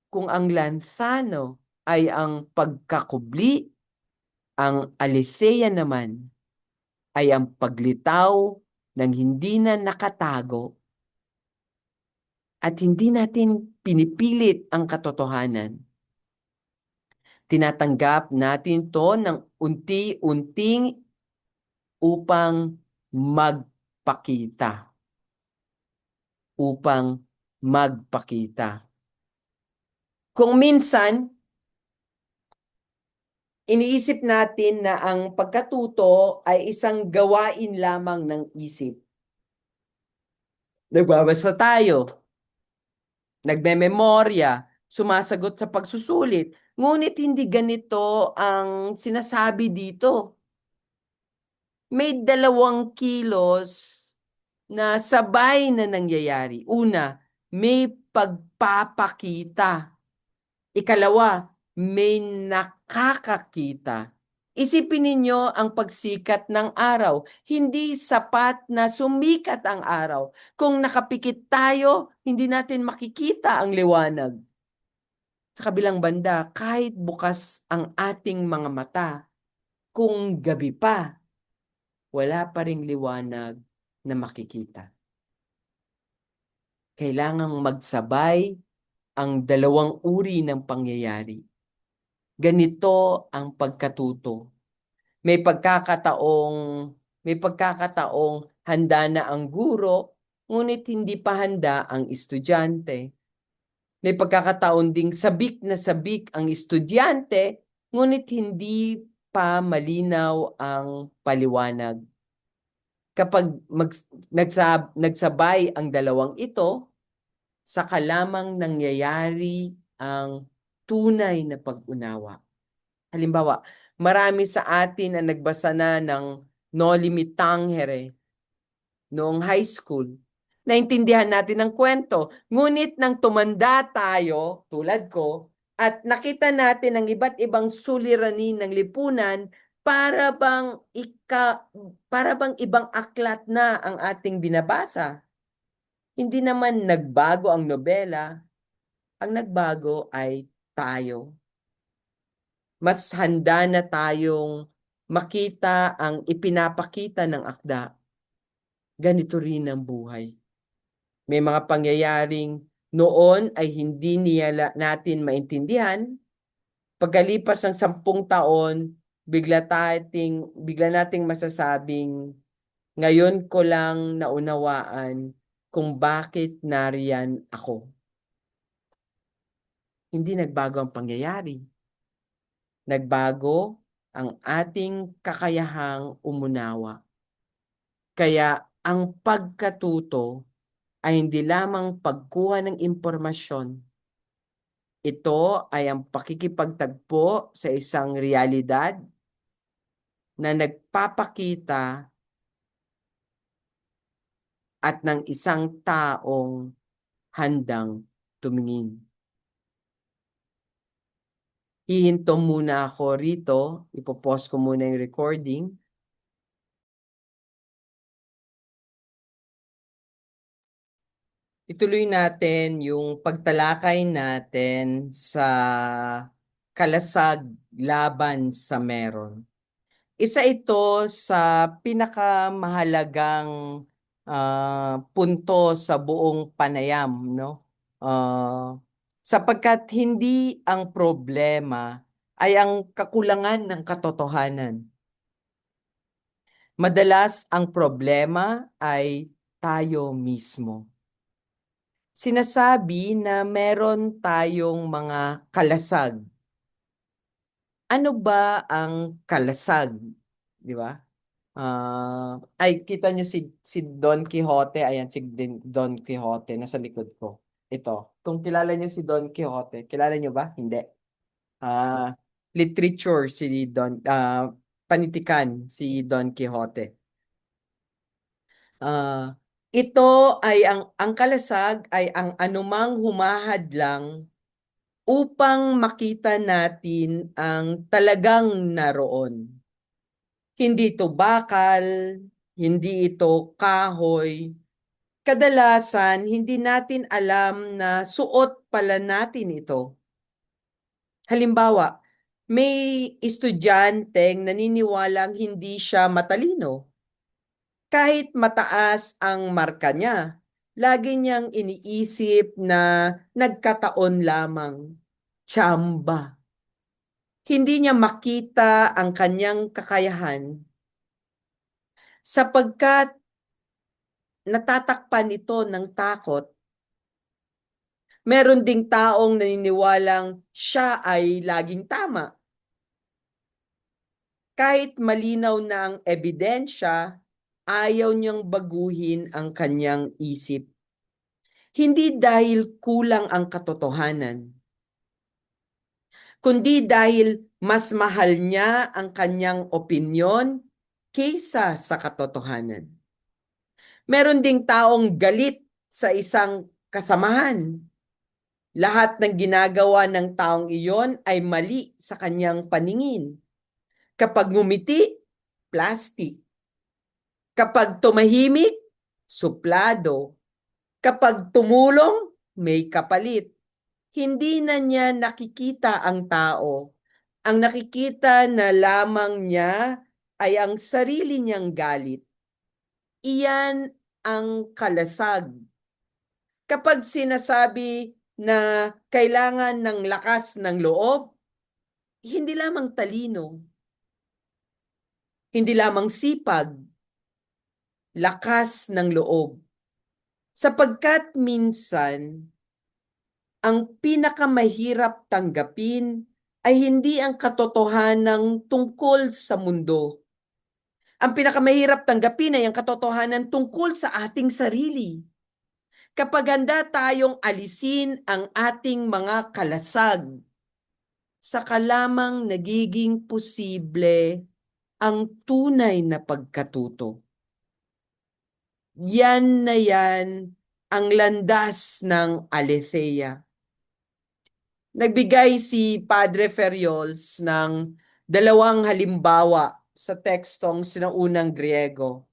Kung ang lanthano ay ang pagkakubli, ang aletheia naman ay ang paglitaw ng hindi na nakatago at hindi natin pinipilit ang katotohanan. Tinatanggap natin to ng unti-unting upang magpakita. Upang magpakita. Kung minsan, iniisip natin na ang pagkatuto ay isang gawain lamang ng isip. Nagbabasa tayo, nagmememorya, sumasagot sa pagsusulit. Ngunit hindi ganito ang sinasabi dito. May 2 kilos na sabay na nangyayari. Una, may pagpapakita. Ikalawa, may nakakakita. Isipin ninyo ang pagsikat ng araw. Hindi sapat na sumikat ang araw. Kung nakapikit tayo, hindi natin makikita ang liwanag. Sa kabilang banda, kahit bukas ang ating mga mata, kung gabi pa, wala pa ring liwanag na makikita. Kailangang magsabay ang 2 uri ng pangyayari. Ganito ang pagkatuto. May pagkakataong handa na ang guro, ngunit hindi pa handa ang estudyante. May pagkakataon ding sabik na sabik ang estudyante, ngunit hindi pa malinaw ang paliwanag. Kapag nagsabay ang dalawang ito, saka lamang nangyayari ang tunay na pag-unawa. Halimbawa, marami sa atin ang nagbasa na ng Noli Me Tangere noong high school. Naintindihan natin ang kwento. Ngunit nang tumanda tayo, tulad ko, at nakita natin ang iba't ibang suliranin ng lipunan, para bang ibang aklat na ang ating binabasa. Hindi naman nagbago ang nobela. Ang nagbago ay tayo. Mas handa na tayong makita ang ipinapakita ng akda. Ganito rin ang buhay. May mga pangyayaring noon ay hindi natin maintindihan. Pagkalipas ng 10 taon, bigla nating masasabing, ngayon ko lang naunawaan kung bakit nariyan ako. Hindi nagbago ang pangyayari. Nagbago ang ating kakayahang umunawa. Kaya ang pagkatuto ay hindi lamang pagkuha ng impormasyon. Ito ay ang pakikipagtagpo sa isang realidad na nagpapakita at ng isang taong handang tumingin. Hihinto muna ako rito. Ipopost ko muna yung recording. Ituloy natin yung pagtalakay natin sa kalasag laban sa meron. Isa ito sa pinakamahalagang punto sa buong panayam, no? Sapagkat hindi ang problema ay ang kakulangan ng katotohanan. Madalas ang problema ay tayo mismo. Sinasabi na meron tayong mga kalasag. Ano ba ang kalasag? Di ba? Ay, kita nyo si Don Quixote. Ayan, si Don Quixote. Nasa likod ko. Ito. Kung kilala nyo si Don Quixote, kilala nyo ba? Hindi. Literature si panitikan si Don Quixote. Ito ay ang kalasag ay ang anumang humahadlang upang makita natin ang talagang naroon. Hindi ito bakal, hindi ito kahoy. Kadalasan, hindi natin alam na suot pala natin ito. Halimbawa, may estudyanteng naniniwalang hindi siya matalino. Kahit mataas ang marka niya, lagi niyang iniisip na nagkataon lamang, tsamba. Hindi niya makita ang kanyang kakayahan sapagkat natatakpan ito ng takot. Meron ding taong naniniwalang siya ay laging tama. Kahit malinaw na ang ebidensya, ayaw niyang baguhin ang kanyang isip. Hindi dahil kulang ang katotohanan, kundi dahil mas mahal niya ang kanyang opinyon kaysa sa katotohanan. Meron ding taong galit sa isang kasamahan. Lahat ng ginagawa ng taong iyon ay mali sa kanyang paningin. Kapag ngumiti, plastic. Kapag tumahimik, suplado. Kapag tumulong, may kapalit. Hindi na niya nakikita ang tao. Ang nakikita na lamang niya ay ang sarili niyang galit. Iyan ang kalasag. Kapag sinasabi na kailangan ng lakas ng loob, hindi lamang talino, hindi lamang sipag, lakas ng loob. Sapagkat minsan, ang pinakamahirap tanggapin ay hindi ang katotohanan tungkol sa mundo. Ang pinakamahirap tanggapin ay ang katotohanan tungkol sa ating sarili. Kapag handa tayong alisin ang ating mga kalasag, saka lamang nagiging posible ang tunay na pagkatuto. Yan na yan ang landas ng aletheia. Nagbigay si Padre Ferriols ng dalawang halimbawa sa tekstong sinaunang Griego.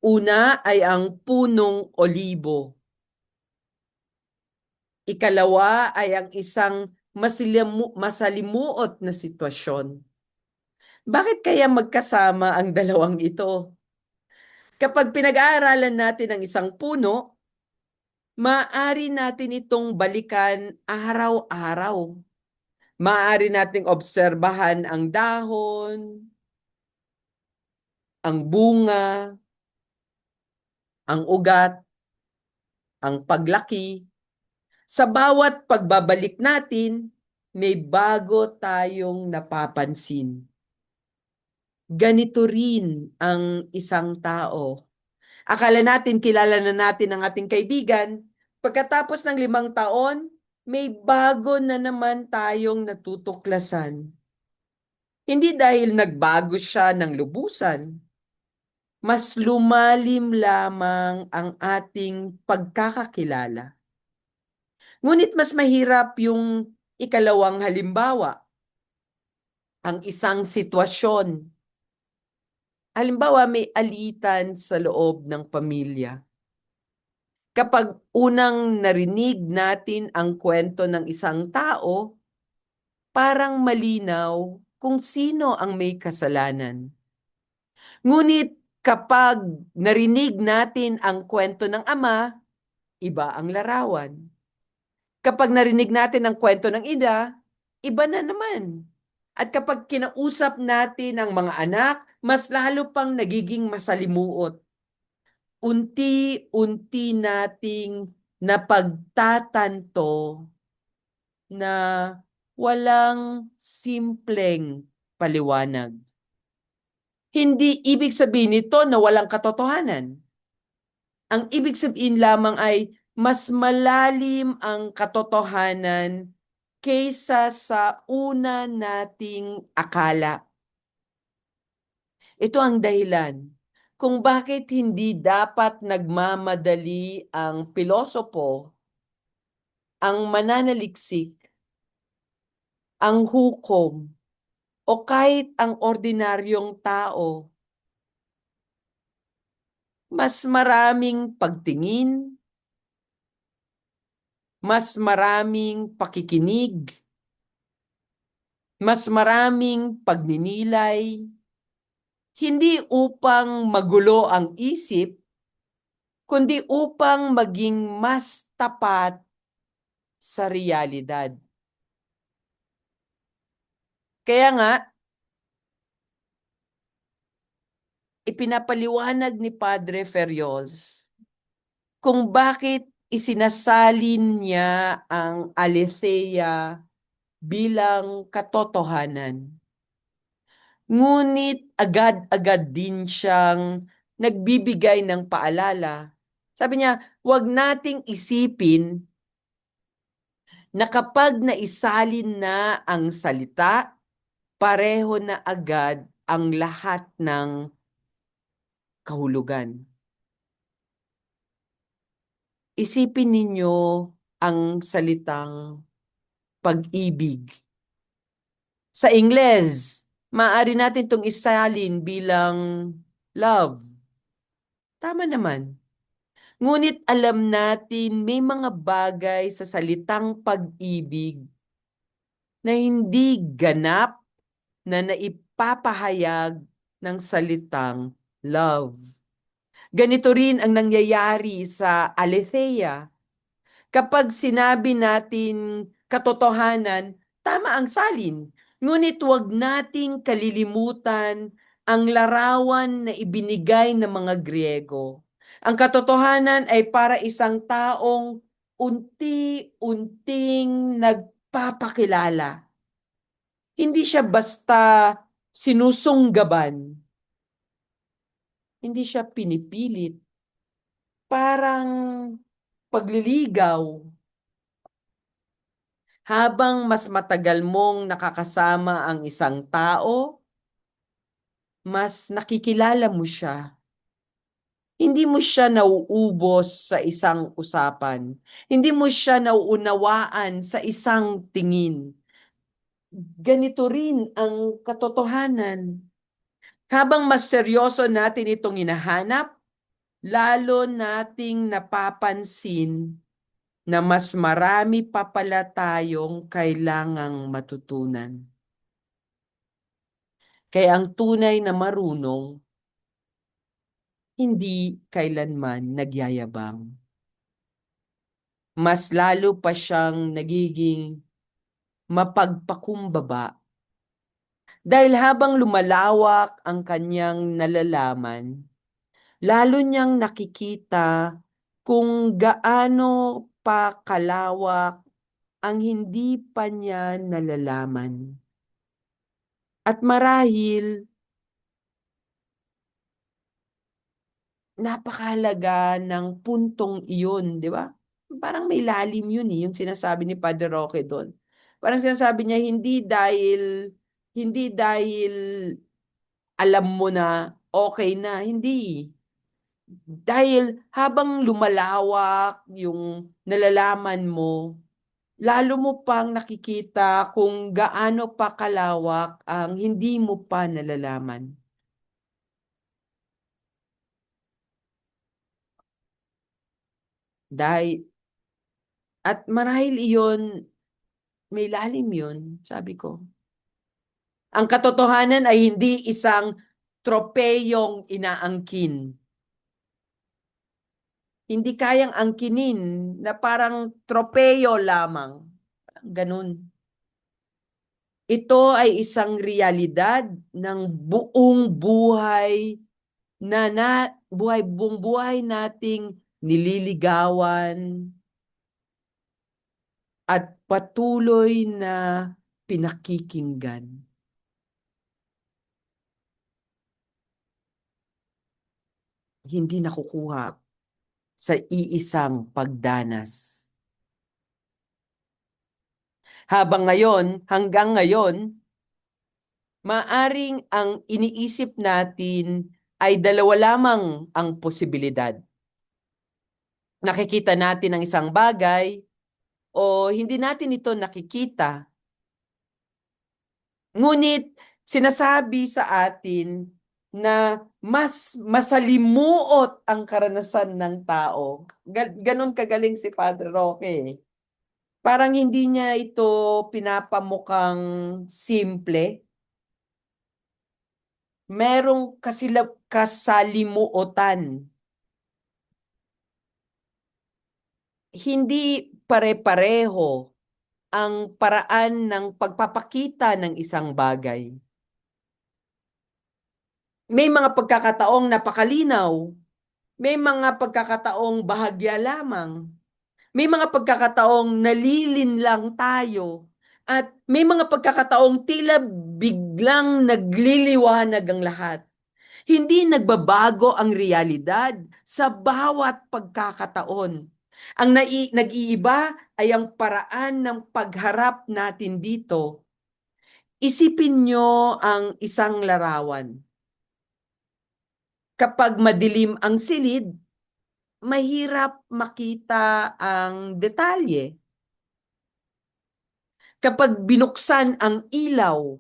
Una ay ang punong olibo. Ikalawa ay ang isang masalimuot na sitwasyon. Bakit kaya magkasama ang dalawang ito? Kapag pinag-aaralan natin ang isang puno, maaari natin itong balikan araw-araw. Maaari nating obserbahan ang dahon, ang bunga, ang ugat, ang paglaki. Sa bawat pagbabalik natin, may bago tayong napapansin. Ganito rin ang isang tao. Akala natin kilala na natin ang ating kaibigan. Pagkatapos ng 5 taon, may bago na naman tayong natutuklasan. Hindi dahil nagbago siya ng lubusan, mas lumalim lamang ang ating pagkakakilala. Ngunit mas mahirap yung ikalawang halimbawa, ang isang sitwasyon. Halimbawa, may alitan sa loob ng pamilya. Kapag unang narinig natin ang kwento ng isang tao, parang malinaw kung sino ang may kasalanan. Ngunit kapag narinig natin ang kwento ng ama, iba ang larawan. Kapag narinig natin ang kwento ng ina, iba na naman. At kapag kinausap natin ang mga anak, mas lalo pang nagiging masalimuot. Unti-unti nating napagtatanto na walang simpleng paliwanag. Hindi ibig sabihin nito na walang katotohanan. Ang ibig sabihin lamang ay mas malalim ang katotohanan kaysa sa una nating akala. Ito ang dahilan kung bakit hindi dapat nagmamadali ang pilosopo, ang mananaliksik, ang hukom, o kahit ang ordinaryong tao. Mas maraming pagtingin, mas maraming pakikinig, mas maraming pagninilay, hindi upang magulo ang isip, kundi upang maging mas tapat sa realidad. Kaya nga, ipinapaliwanag ni Padre Ferriols kung bakit isinasalin niya ang aletheia bilang katotohanan. Ngunit agad-agad din siyang nagbibigay ng paalala. Sabi niya, huwag nating isipin na kapag naisalin na ang salita, pareho na agad ang lahat ng kahulugan. Isipin ninyo ang salitang pag-ibig. Sa Ingles, maaari natin itong isalin bilang love. Tama naman. Ngunit alam natin may mga bagay sa salitang pag-ibig na hindi ganap na naipapahayag ng salitang love. Ganito rin ang nangyayari sa aletheia. Kapag sinabi natin katotohanan, tama ang salin. Ngunit huwag nating kalilimutan ang larawan na ibinigay ng mga Griego. Ang katotohanan ay para isang taong unti-unting nagpapakilala. Hindi siya basta sinusunggaban. Hindi siya pinipilit. Parang pagliligaw. Habang mas matagal mong nakakasama ang isang tao, mas nakikilala mo siya. Hindi mo siya nauubos sa isang usapan. Hindi mo siya nauunawaan sa isang tingin. Ganito rin ang katotohanan. Habang mas seryoso natin itong hinahanap, lalo nating napapansin na mas marami pa pala tayong kailangang matutunan. Kaya ang tunay na marunong, hindi kailanman nagyayabang. Mas lalo pa siyang nagiging mapagpakumbaba dahil habang lumalawak ang kanyang nalalaman, lalo niyang nakikita kung gaano pa kalawak ang hindi pa niya nalalaman. At marahil, napakahalaga ng puntong iyon, di ba? Parang may lalim yun yung sinasabi ni Padre Roque doon. Parang sinasabi niya, hindi dahil alam mo na okay na, hindi. Dahil habang lumalawak yung nalalaman mo, lalo mo pang nakikita kung gaano pa kalawak ang hindi mo pa nalalaman. Dahil, at marahil iyon, may lalim yun, sabi ko. Ang katotohanan ay hindi isang tropeyong inaangkin. Hindi kayang angkinin na parang tropeyo lamang. Ganun. Ito ay isang realidad ng buong buhay buong buhay nating nililigawan at patuloy na pinakikinggan. Hindi nakukuha sa iisang pagdanas. Hanggang ngayon, maaring ang iniisip natin ay dalawa lamang ang posibilidad. Nakikita natin ang isang bagay o hindi natin ito nakikita. Ngunit sinasabi sa atin na mas masalimuot ang karanasan ng tao. Ganon kagaling si Padre Roque. Parang hindi niya ito pinapamukhang simple. Merong kasalimuotan. Hindi pare-pareho ang paraan ng pagpapakita ng isang bagay. May mga pagkakataong napakalinaw. May mga pagkakataong bahagya lamang. May mga pagkakataong nalilin lang tayo. At may mga pagkakataong tila biglang nagliliwanag ang lahat. Hindi nagbabago ang realidad sa bawat pagkakataon. Ang nag-iiba ay ang paraan ng pagharap natin dito. Isipin nyo ang isang larawan. Kapag madilim ang silid, mahirap makita ang detalye. Kapag binuksan ang ilaw,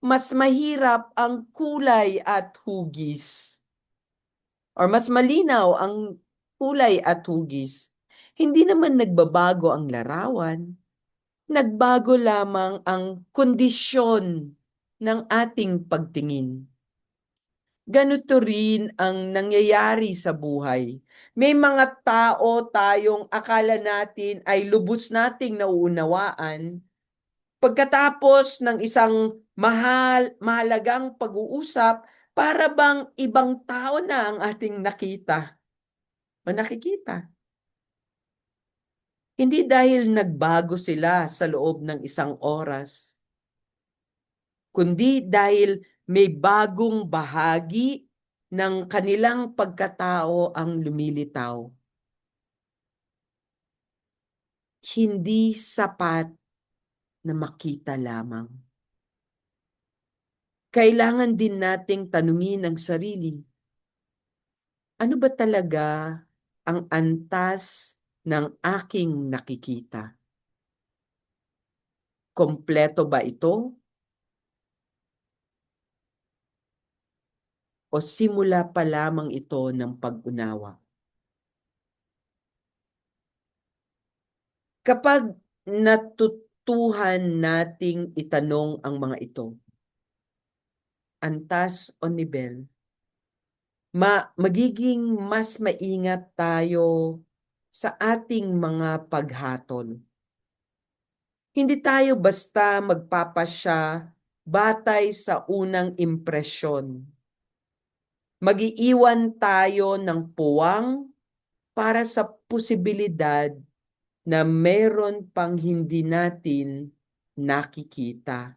mas mahirap ang kulay at hugis. Or mas malinaw ang kulay at hugis. Hindi naman nagbabago ang larawan. Nagbago lamang ang kondisyon ng ating pagtingin. Ganito rin ang nangyayari sa buhay. May mga tao tayong akala natin ay lubos nating nauunawaan. Pagkatapos ng isang mahalagang pag-uusap, para bang ibang tao na ang ating nakita o nakikita. Hindi dahil nagbago sila sa loob ng isang oras, kundi dahil may bagong bahagi ng kanilang pagkatao ang lumilitaw. Hindi sapat na makita lamang. Kailangan din nating tanungin ang sarili. Ano ba talaga ang antas ng aking nakikita? Kompleto ba ito? O simula pa lamang ito ng pag-unawa? Kapag natutuhan nating itanong ang mga ito, antas o nibel, magiging mas maingat tayo sa ating mga paghatol. Hindi tayo basta magpapasya batay sa unang impresyon. Mag-iiwan tayo ng puwang para sa posibilidad na meron pang hindi natin nakikita.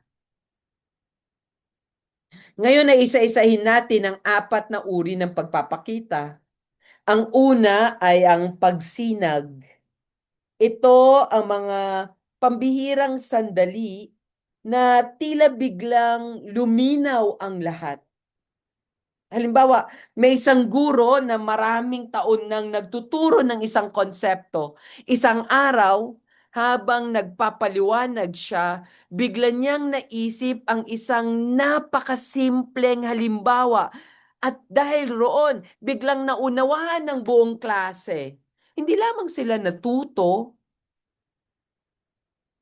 Ngayon ay isa-isahin natin ang 4 na uri ng pagpapakita. Ang una ay ang pagsinag. Ito ang mga pambihirang sandali na tila biglang luminaw ang lahat. Halimbawa, may isang guro na maraming taon nang nagtuturo ng isang konsepto. Isang araw, habang nagpapaliwanag siya, bigla niyang naisip ang isang napakasimpleng halimbawa. At dahil roon, biglang naunawaan ng buong klase. Hindi lamang sila natuto,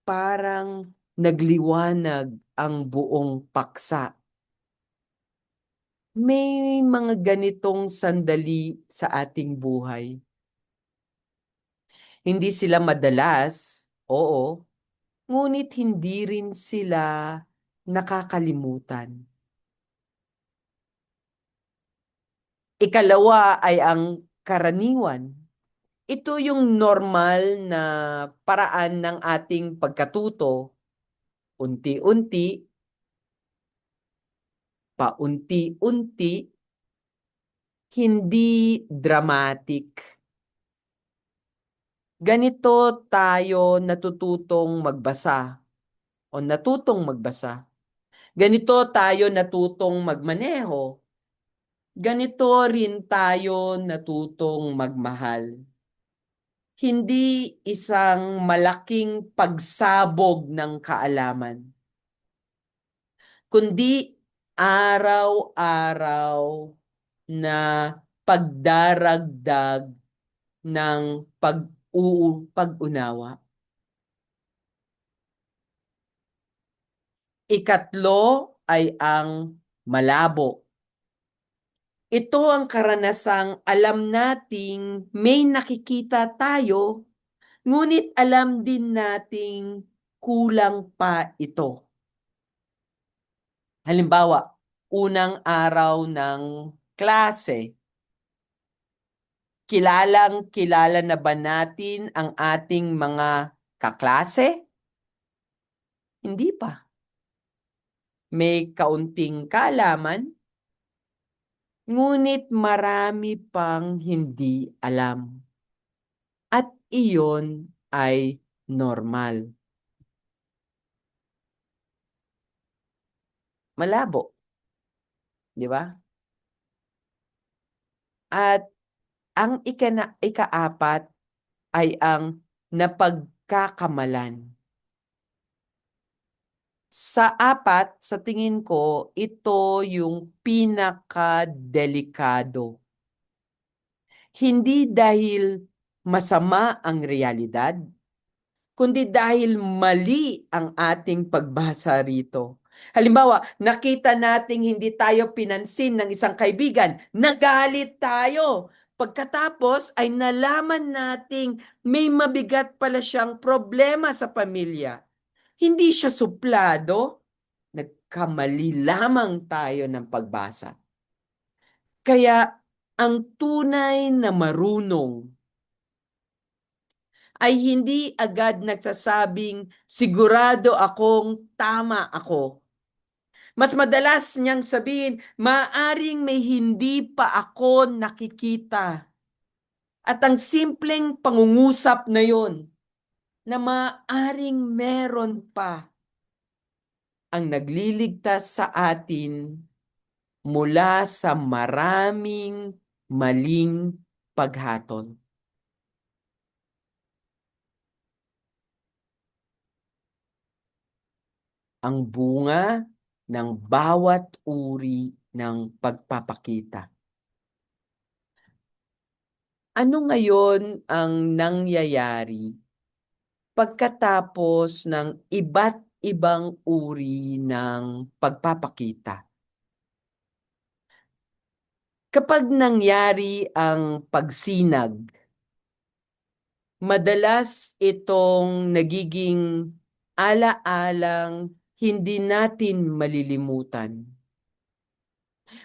parang nagliwanag ang buong paksa. May mga ganitong sandali sa ating buhay. Hindi sila madalas, oo, ngunit hindi rin sila nakakalimutan. Ikalawa ay ang karaniwan. Ito yung normal na paraan ng ating pagkatuto. Unti-unti, paunti-unti, hindi dramatic. Ganito tayo natututong magbasa o natutong magbasa. Ganito tayo natutong magmaneho. Ganito rin tayo natutong magmahal. Hindi isang malaking pagsabog ng kaalaman, kundi araw-araw na pagdaragdag ng pag-unawa. Ikatlo ay ang malabo. Ito ang karanasang alam nating may nakikita tayo, ngunit alam din nating kulang pa ito. Halimbawa, unang araw ng klase, kilala na ba natin ang ating mga kaklase? Hindi pa. May kaunting kaalaman, ngunit marami pang hindi alam. At iyon ay normal. Malabo, di ba? At ang ikaapat ay ang napagkakamalan. Sa apat, sa tingin ko, ito yung pinakadelikado. Hindi dahil masama ang realidad, kundi dahil mali ang ating pagbasa rito. Halimbawa, nakita nating hindi tayo pinansin ng isang kaibigan, nagalit tayo. Pagkatapos ay nalaman nating may mabigat pala siyang problema sa pamilya. Hindi siya suplado, nagkamali lamang tayo ng pagbasa. Kaya ang tunay na marunong ay hindi agad nagsasabing sigurado akong tama ako. Mas madalas niyang sabihin, maaring may hindi pa ako nakikita. At ang simpleng pangungusap na yon, na maaring meron pa, ang nagliligtas sa atin mula sa maraming maling paghatol. Ang bunga ng bawat uri ng pagpapakita. Ano ngayon ang nangyayari pagkatapos ng iba't ibang uri ng pagpapakita? Kapag nangyari ang pagsinag, madalas itong nagiging ala-alang hindi natin malilimutan.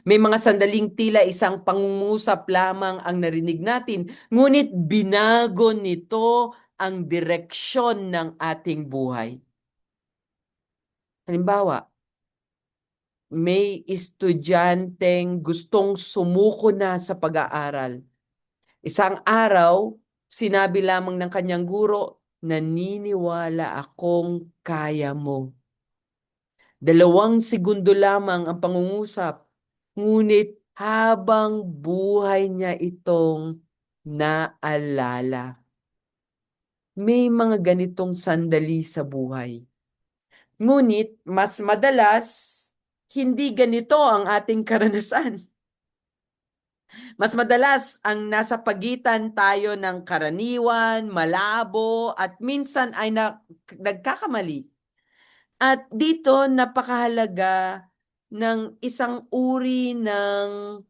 May mga sandaling tila isang pangungusap lamang ang narinig natin, ngunit binago nito ang direksyon ng ating buhay. Halimbawa, may estudyanteng gustong sumuko na sa pag-aaral. Isang araw, sinabi lamang ng kanyang guro, naniniwala akong kaya mo. 2 segundo lamang ang pangungusap, ngunit habang buhay niya itong naalala. May mga ganitong sandali sa buhay. Ngunit mas madalas, hindi ganito ang ating karanasan. Mas madalas ang nasa pagitan tayo ng karaniwan, malabo, at minsan ay nagkakamali. At dito napakahalaga ng isang uri ng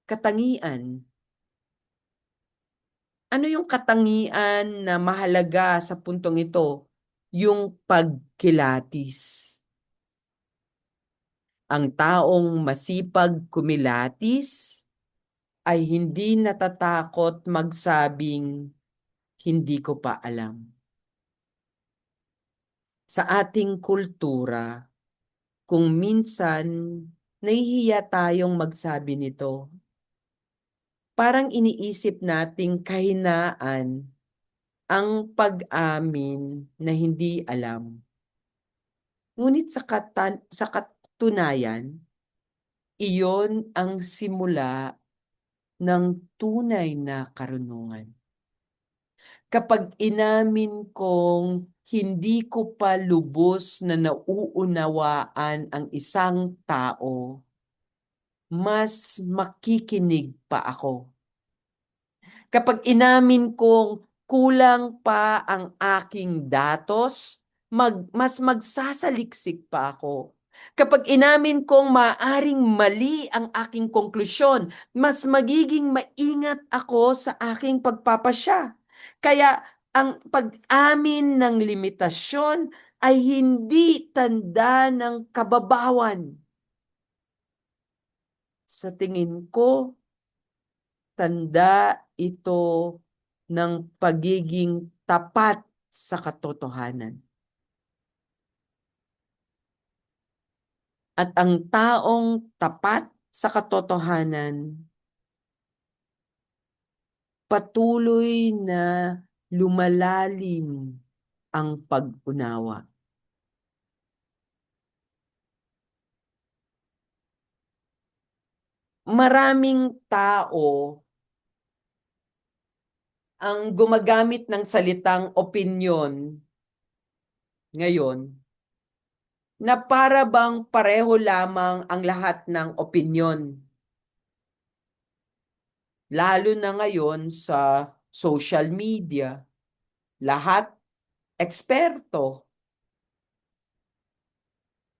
katangian. Ano yung katangian na mahalaga sa puntong ito? Yung pagkilatis. Ang taong masipag kumilatis ay hindi natatakot magsabing, hindi ko pa alam. Sa ating kultura, kung minsan nahihiya tayong magsabi nito, parang iniisip nating kahinaan ang pag-amin na hindi alam. Ngunit sa katunayan, iyon ang simula ng tunay na karunungan. Kapag inamin kong hindi ko pa lubos na nauunawaan ang isang tao, mas makikinig pa ako. Kapag inamin kong kulang pa ang aking datos, mas magsasaliksik pa ako. Kapag inamin kong maaring mali ang aking konklusyon, mas magiging maingat ako sa aking pagpapasya. Kaya ang pag-amin ng limitasyon ay hindi tanda ng kababawan. Sa tingin ko, tanda ito ng pagiging tapat sa katotohanan. At ang taong tapat sa katotohanan patuloy na lumalalim ang pag-unawa. Maraming tao ang gumagamit ng salitang opinyon ngayon na para bang pareho lamang ang lahat ng opinyon. Lalo na ngayon sa social media, lahat eksperto.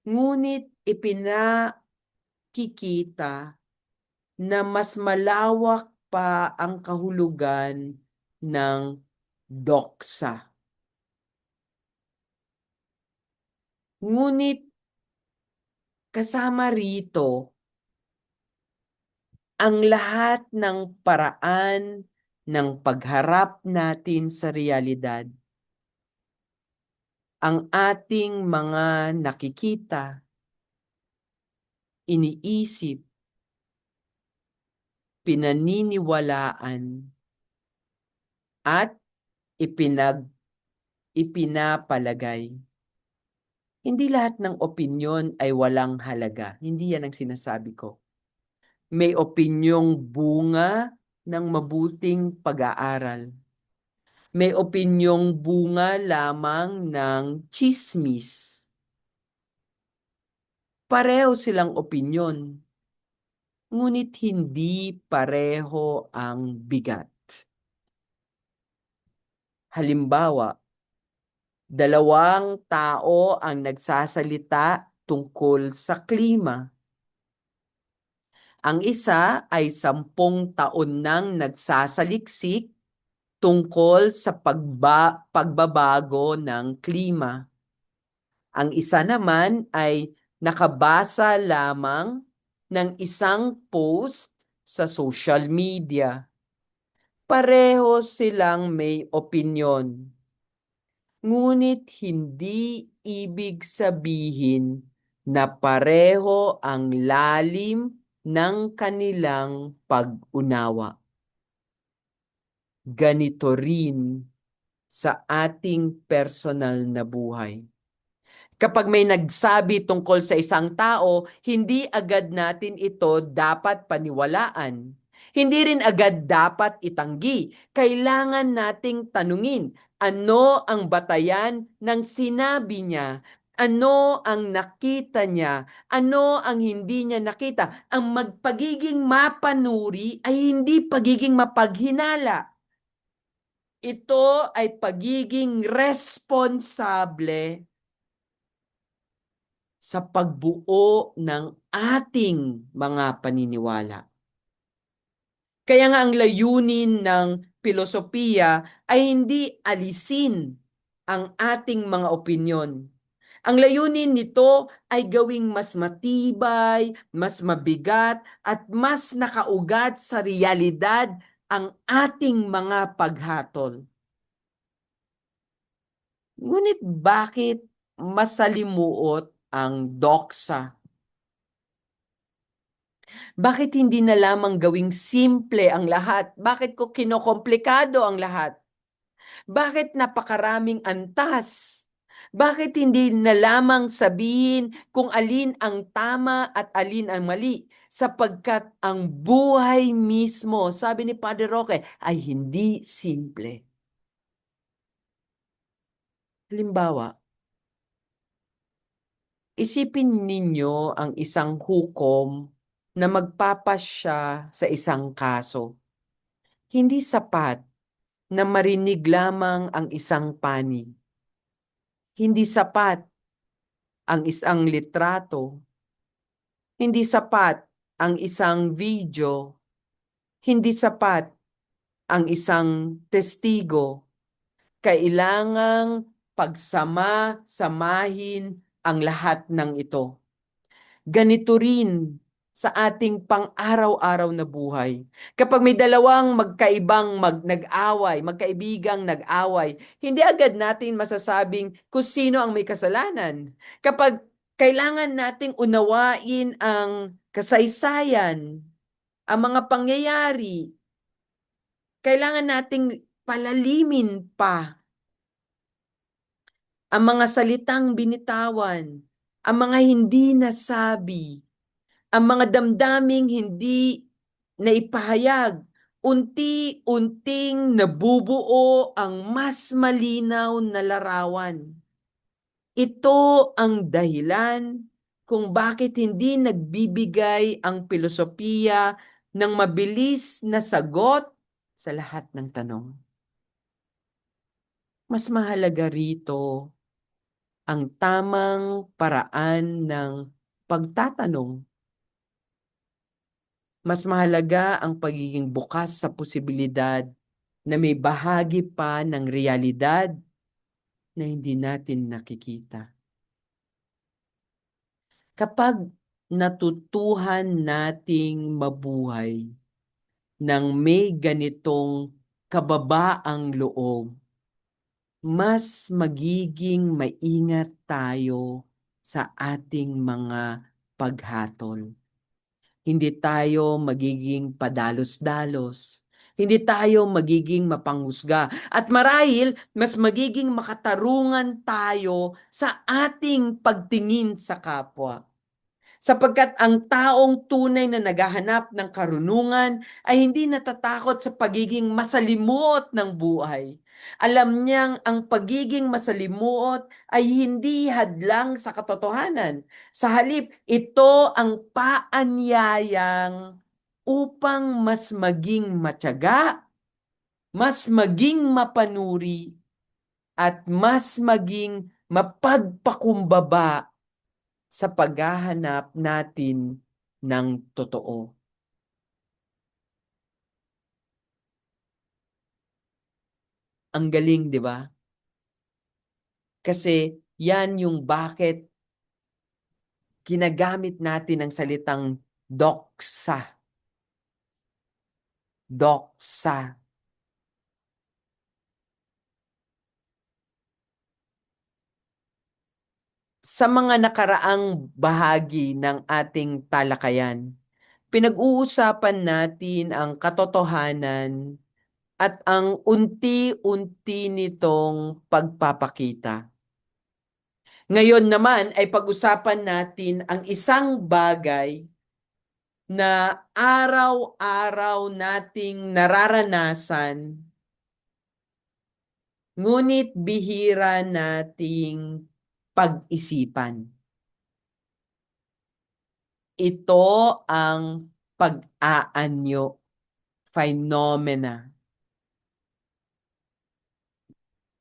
Ngunit ipinakikita na mas malawak pa ang kahulugan ng doksa. Ngunit kasama rito ang lahat ng paraan ng pagharap natin sa realidad. Ang ating mga nakikita, iniisip, pinaniniwalaan, at ipinapalagay. Hindi lahat ng opinyon ay walang halaga. Hindi yan ang sinasabi ko. May opinyong bunga ng mabuting pag-aaral. May opinyong bunga lamang ng tsismis. Pareho silang opinyon, ngunit hindi pareho ang bigat. Halimbawa, dalawang tao ang nagsasalita tungkol sa klima. Ang isa ay 10 taon nang nagsasaliksik tungkol sa pagbabago ng klima. Ang isa naman ay nakabasa lamang ng isang post sa social media. Pareho silang may opinyon. Ngunit hindi ibig sabihin na pareho ang lalim ng kanilang pag-unawa. Ganito rin sa ating personal na buhay. Kapag may nagsabi tungkol sa isang tao, hindi agad natin ito dapat paniwalaan. Hindi rin agad dapat itanggi. Kailangan nating tanungin, ano ang batayan ng sinabi niya? Ano ang nakita niya? Ano ang hindi niya nakita? Ang magpagiging mapanuri ay hindi pagiging mapaghinala. Ito ay pagiging responsable sa pagbuo ng ating mga paniniwala. Kaya nga ang layunin ng filosofiya ay hindi alisin ang ating mga opinyon. Ang layunin nito ay gawing mas matibay, mas mabigat, at mas nakaugat sa realidad ang ating mga paghatol. Ngunit bakit masalimuot ang doksa? Bakit hindi na lamang gawing simple ang lahat? Bakit ko kinokomplikado ang lahat? Bakit napakaraming antas? Bakit hindi na lamang sabihin kung alin ang tama at alin ang mali? Sapagkat ang buhay mismo, sabi ni Padre Roque, ay hindi simple. Halimbawa, isipin ninyo ang isang hukom na magpapasya sa isang kaso. Hindi sapat na marinig lamang ang isang panig. Hindi sapat ang isang litrato. Hindi sapat ang isang video. Hindi sapat ang isang testigo. Kailangang pagsama-samahin ang lahat ng ito. Ganito rin sa ating pang-araw-araw na buhay. Kapag may dalawang magkaibigang nag-away, hindi agad natin masasabing kung sino ang may kasalanan. Kapag kailangan nating unawain ang kasaysayan, ang mga pangyayari, Kailangan nating palalimin pa ang mga salitang binitawan, ang mga hindi nasabi, ang mga damdaming hindi naipahayag. Unti-unting nabubuo ang mas malinaw na larawan. Ito ang dahilan kung bakit hindi nagbibigay ang filosofiya ng mabilis na sagot sa lahat ng tanong. Mas mahalaga rito ang tamang paraan ng pagtatanong. Mas mahalaga ang pagiging bukas sa posibilidad na may bahagi pa ng realidad na hindi natin nakikita. Kapag natutuhan nating mabuhay ng may ganitong kababaang loob, mas magiging maingat tayo sa ating mga paghatol. Hindi tayo magiging padalos-dalos. Hindi tayo magiging mapanghusga. At marahil, mas magiging makatarungan tayo sa ating pagtingin sa kapwa. Sapagkat ang taong tunay na naghahanap ng karunungan ay hindi natatakot sa pagiging masalimuot ng buhay. Alam niyang ang pagiging masalimuot ay hindi hadlang sa katotohanan. Sa halip, ito ang paanyayang upang mas maging matyaga, mas maging mapanuri, at mas maging mapagpakumbaba sa paghahanap natin ng totoo. Ang galing, di ba? Kasi yan yung bakit ginagamit natin ang salitang doksa. Doksa. Sa mga nakaraang bahagi ng ating talakayan, pinag-uusapan natin ang katotohanan at ang unti-unti nitong pagpapakita. Ngayon naman ay pag-usapan natin ang isang bagay na araw-araw nating nararanasan, ngunit bihira nating pag-isipan. Ito ang pag-aanyo phenomena.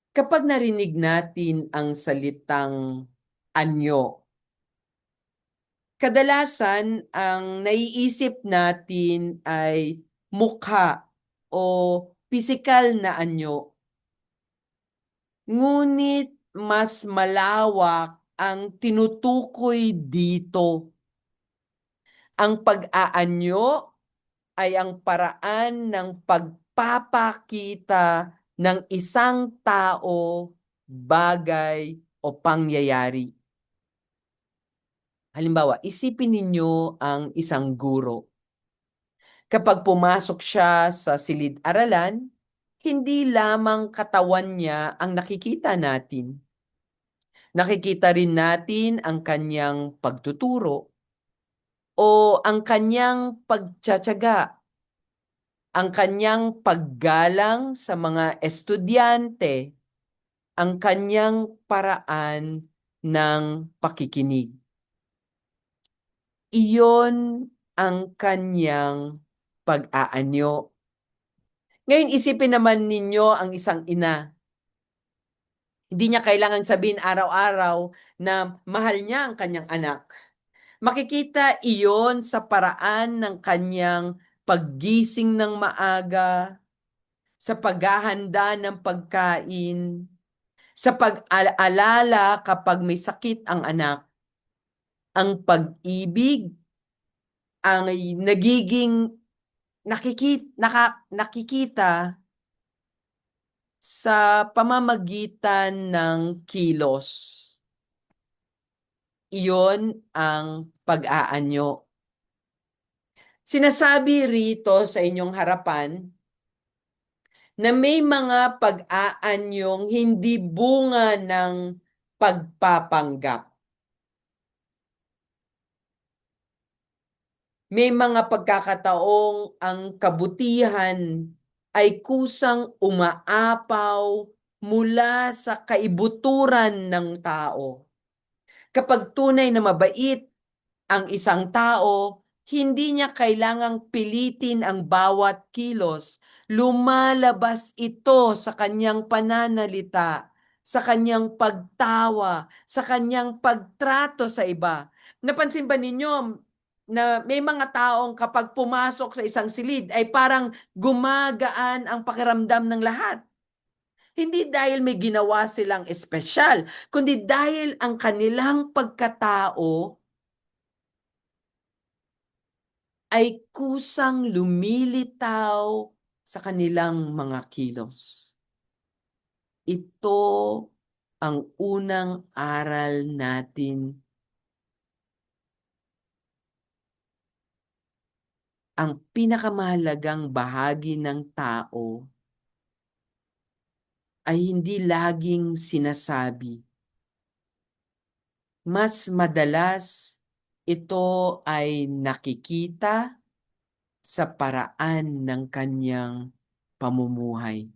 Kapag narinig natin ang salitang anyo, kadalasan ang naiisip natin ay mukha o pisikal na anyo. Ngunit mas malawak ang tinutukoy dito. Ang pag-aanyo ay ang paraan ng pagpapakita ng isang tao, bagay o pangyayari. Halimbawa, isipin ninyo ang isang guro. Kapag pumasok siya sa silid-aralan, hindi lamang katawan niya ang nakikita natin. Nakikita rin natin ang kanyang pagtuturo o ang kanyang pagtsatsaga, ang kanyang paggalang sa mga estudyante, ang kanyang paraan ng pakikinig. Iyon ang kanyang pag-aanyo. Ngayon isipin naman ninyo ang isang ina. Hindi niya kailangan sabihin araw-araw na mahal niya ang kanyang anak. Makikita iyon sa paraan ng kanyang paggising ng maaga, sa paghahanda ng pagkain, sa pag-alala kapag may sakit ang anak. Ang pag-ibig ang nagiging nakikita sa pamamagitan ng kilos. Iyon ang na may mga pag-aanyong hindi bunga ng pagpapanggap. May mga pagkakataong ang kabutihan ay kusang umaapaw mula sa kaibuturan ng tao. Kapag tunay na mabait ang isang tao, hindi niya kailangang pilitin ang bawat kilos. Lumalabas ito sa kanyang pananalita, sa kanyang pagtawa, sa kanyang pagtrato sa iba. Napansin ba ninyo na may mga taong kapag pumasok sa isang silid ay parang gumagaan ang pakiramdam ng lahat? Hindi dahil may ginawa silang espesyal, kundi dahil ang kanilang pagkatao ay kusang lumilitaw sa kanilang mga kilos. Ito ang unang aral natin. Ang pinakamahalagang bahagi ng tao ay hindi laging sinasabi. Mas madalas ito ay nakikita sa paraan ng kanyang pamumuhay.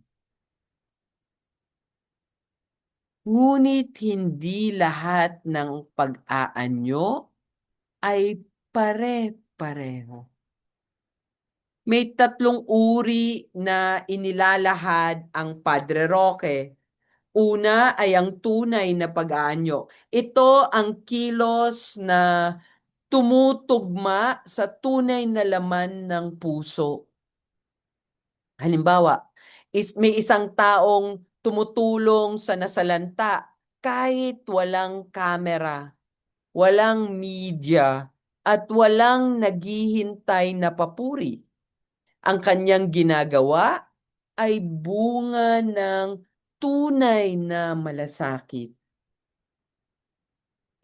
Ngunit hindi lahat ng pag-aanyo ay pare-pareho. May tatlong uri na inilalahad ang Padre Roque. Una ay ang tunay na pag-aanyo. Ito ang kilos na tumutugma sa tunay na laman ng puso. Halimbawa, may isang taong tumutulong sa nasalanta kahit walang kamera, walang media, at walang naghihintay na papuri. Ang kanyang ginagawa ay bunga ng tunay na malasakit.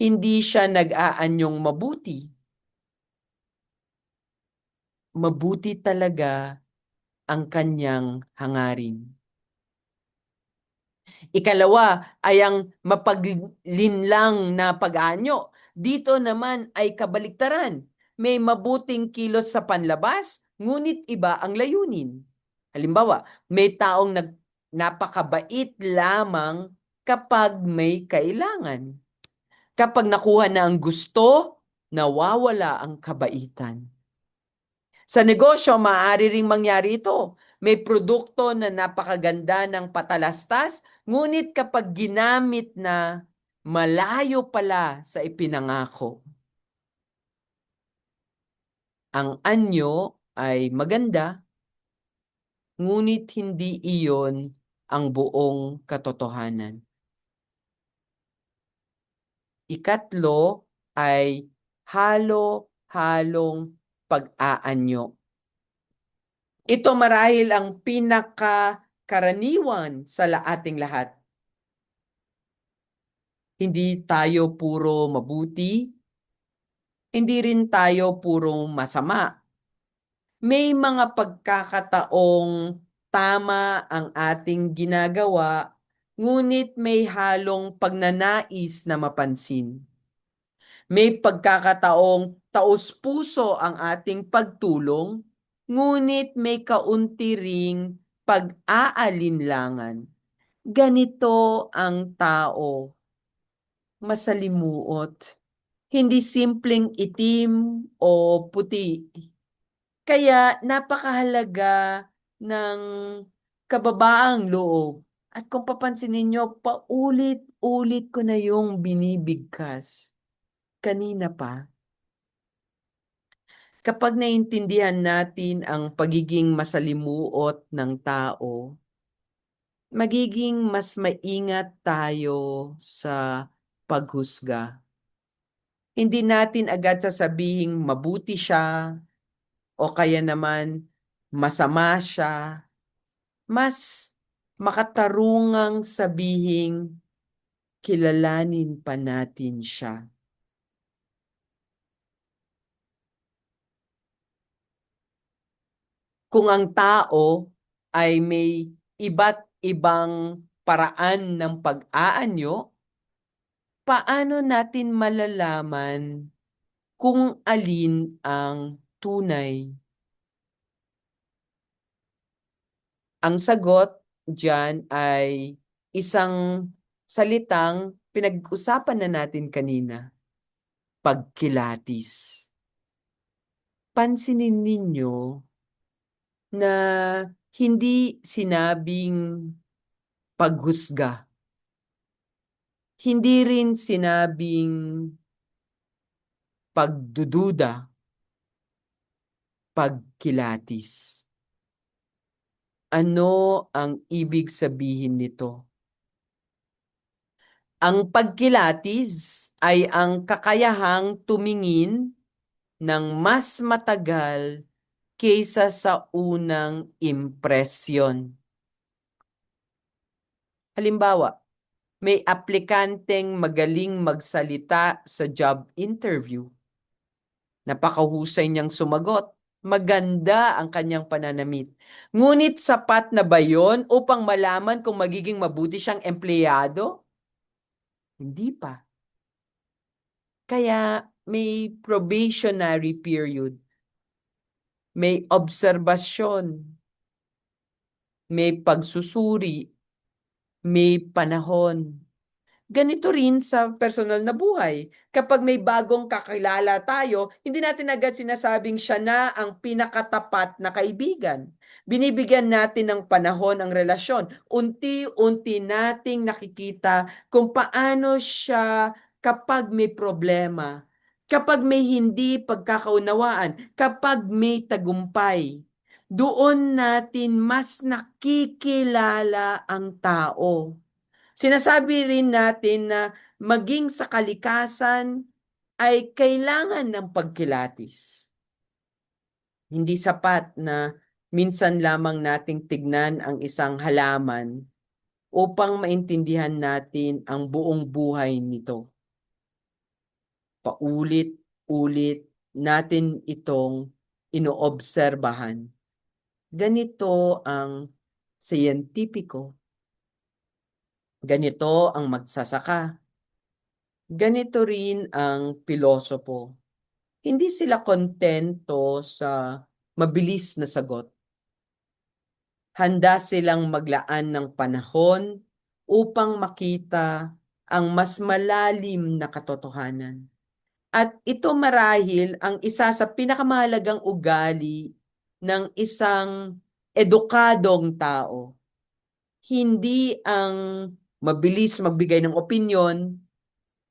Hindi siya nag-aanyong mabuti. Mabuti talaga ang kanyang hangarin. Ikalawa ay ang mapaglinlang na pag-aanyo. Dito naman ay kabaliktaran. May mabuting kilos sa panlabas, ngunit iba ang layunin. Halimbawa, may taong napakabait lamang kapag may kailangan. Kapag nakuha na ang gusto, nawawala ang kabaitan. Sa negosyo, maaari ring mangyari ito. May produkto na napakaganda ng patalastas, ngunit kapag ginamit na, malayo pala sa ipinangako. Ang anyo ay maganda, ngunit hindi iyon ang buong katotohanan. Ikatlo ay halo-halong pag-aanyo. Ito marahil ang pinakakaraniwan sa ating lahat. Hindi tayo puro mabuti, hindi rin tayo puro masama. May mga pagkakataong tama ang ating ginagawa, ngunit may halong pagnanais na mapansin. May pagkakataong taos-puso ang ating pagtulong, ngunit may kaunti ring pag-aalinlangan. Ganito ang tao, masalimuot, hindi simpleng itim o puti. Kaya napakahalaga ng kababaang loob. At kung papansinin nyo, paulit-ulit ko na yung binibigkas. Kanina pa. Kapag naintindihan natin ang pagiging masalimuot ng tao, magiging mas maingat tayo sa paghusga. Hindi natin agad sasabihing mabuti siya o kaya naman masama siya. Mas makatarungang sabihing kilalanin pa natin siya. Kung ang tao ay may iba't ibang paraan ng pag-aanyo, paano natin malalaman kung alin ang tunay? Ang sagot diyan ay isang salitang pinag-usapan na natin kanina, pagkilatis. Pansinin ninyo na hindi sinabing paghusga, hindi rin sinabing pagdududa, pagkilatis. Ano ang ibig sabihin nito? Ang pagkilatis ay ang kakayahang tumingin ng mas matagal kaysa sa unang impresyon. Halimbawa, may aplikanteng magaling magsalita sa job interview. Napakahusay niyang sumagot. Maganda ang kanyang pananamit. Ngunit sapat na ba yon upang malaman kung magiging mabuti siyang empleyado? Hindi pa. Kaya may probationary period, may obserbasyon, may pagsusuri, may panahon. Ganito rin sa personal na buhay. Kapag may bagong kakilala tayo, hindi natin agad sinasabing siya na ang pinakatapat na kaibigan. Binibigyan natin ng panahon ang relasyon. Unti-unti nating nakikita kung paano siya kapag may problema, kapag may hindi pagkakaunawaan, kapag may tagumpay. Doon natin mas nakikilala ang tao. Sinasabi rin natin na maging sa kalikasan ay kailangan ng pagkilatis. Hindi sapat na minsan lamang nating tignan ang isang halaman upang maintindihan natin ang buong buhay nito. Paulit-ulit natin itong inoobserbahan. Ganito ang siyentipiko. Ganito ang magsasaka. Ganito rin ang pilosopo. Hindi sila kontento sa mabilis na sagot. Handa silang maglaan ng panahon upang makita ang mas malalim na katotohanan. At ito marahil ang isa sa pinakamahalagang ugali ng isang edukadong tao. Hindi ang mabilis magbigay ng opinyon,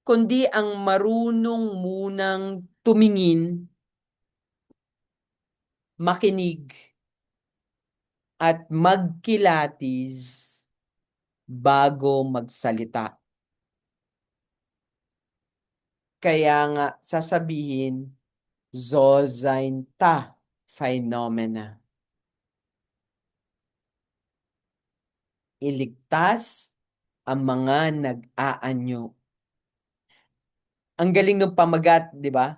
kundi ang marunong munang tumingin, makinig, at magkilatis bago magsalita. Kaya nga sasabihin, Zozeinta phenomena. Iligtas ang mga nag-aanyo. Ang galing ng pamagat, di ba?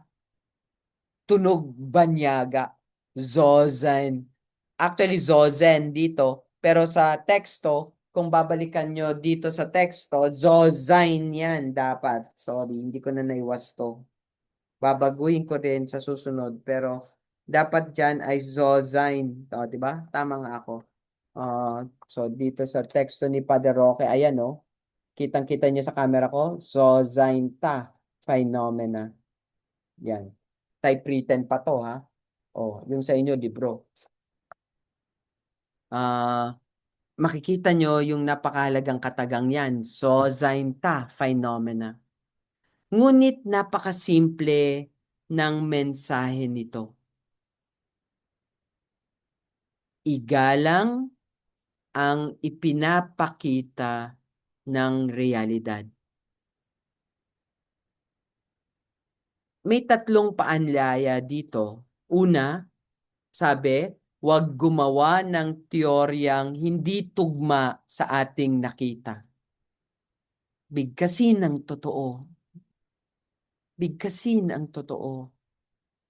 Tunog banyaga. Zozen. Actually, Zozen dito. Pero sa teksto, kung babalikan nyo dito sa teksto, Zozain yan dapat. Sorry, hindi ko na naiwas to. Babaguhin ko rin sa susunod. Pero dapat dyan ay Zozain. O, diba? Tama nga ako. So, dito sa teksto ni Padre Roque, ayan o. Kitang-kita niyo sa camera ko. Zozain ta phenomena. Yan. Typewritten pa to ha. Yung sa inyo, libro. Makikita nyo yung napakahalagang katagang yan. Zozainta phenomena. Ngunit napakasimple ng mensahe nito. Igalang ang ipinapakita ng realidad. May tatlong paanlaya dito. Una, sabi, huwag gumawa ng teoryang hindi tugma sa ating nakita. Bigkasin ang totoo. Bigkasin ang totoo.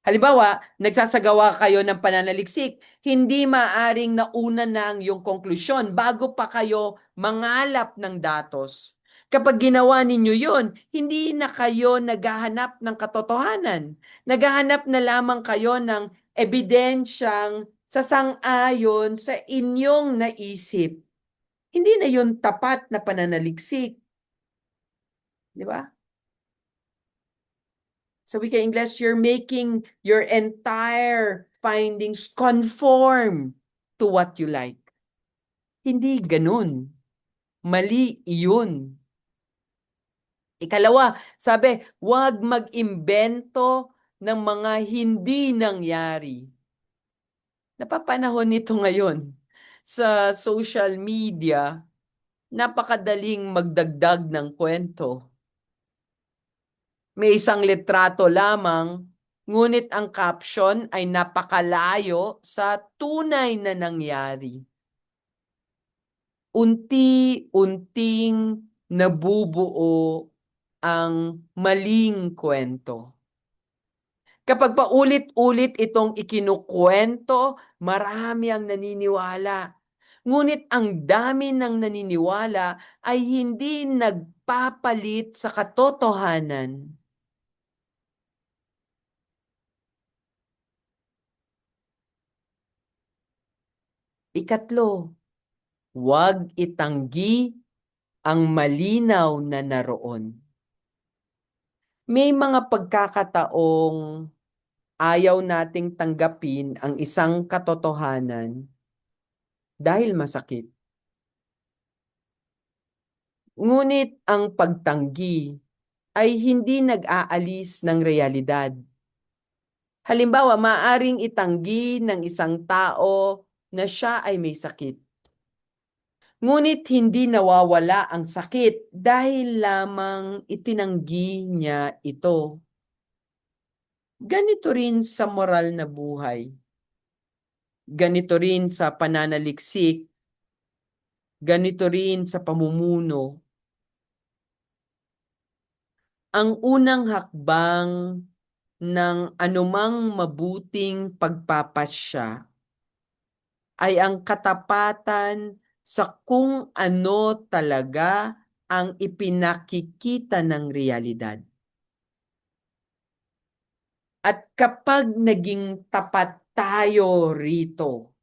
Halimbawa, nagsasagawa kayo ng pananaliksik, hindi maaring nauna na ang iyong konklusyon bago pa kayo mangalap ng datos. Kapag ginawa ninyo yon, hindi na kayo naghahanap ng katotohanan. Naghahanap na lamang kayo ng ebidensyang sasang-ayon sa inyong naisip. Hindi na yun tapat na pananaliksik. Di ba? Sa wika English, you're making your entire findings conform to what you like. Hindi ganun. Mali yun. Ikalawa, sabi, huwag mag-imbento ng mga hindi nangyari. Napapanahon nito ngayon sa social media, napakadaling magdagdag ng kwento. May isang litrato lamang, ngunit ang caption ay napakalayo sa tunay na nangyari. Unti-unting nabubuo ang maling kwento. Kapag paulit-ulit itong ikinukwento, marami ang naniniwala. Ngunit ang dami ng naniniwala ay hindi nagpapalit sa katotohanan. Ikatlo, huwag itanggi ang malinaw na naroon. May mga pagkakataong ayaw nating tanggapin ang isang katotohanan dahil masakit. Ngunit ang pagtanggi ay hindi nag-aalis ng realidad. Halimbawa, maaring itanggi ng isang tao na siya ay may sakit. Ngunit hindi nawawala ang sakit dahil lamang itinanggi niya ito. Ganito rin sa moral na buhay. Ganito rin sa pananaliksik. Ganito rin sa pamumuno. Ang unang hakbang ng anumang mabuting pagpapasya ay ang katapatan sa kung ano talaga ang ipinakikita ng realidad. At kapag naging tapat tayo rito,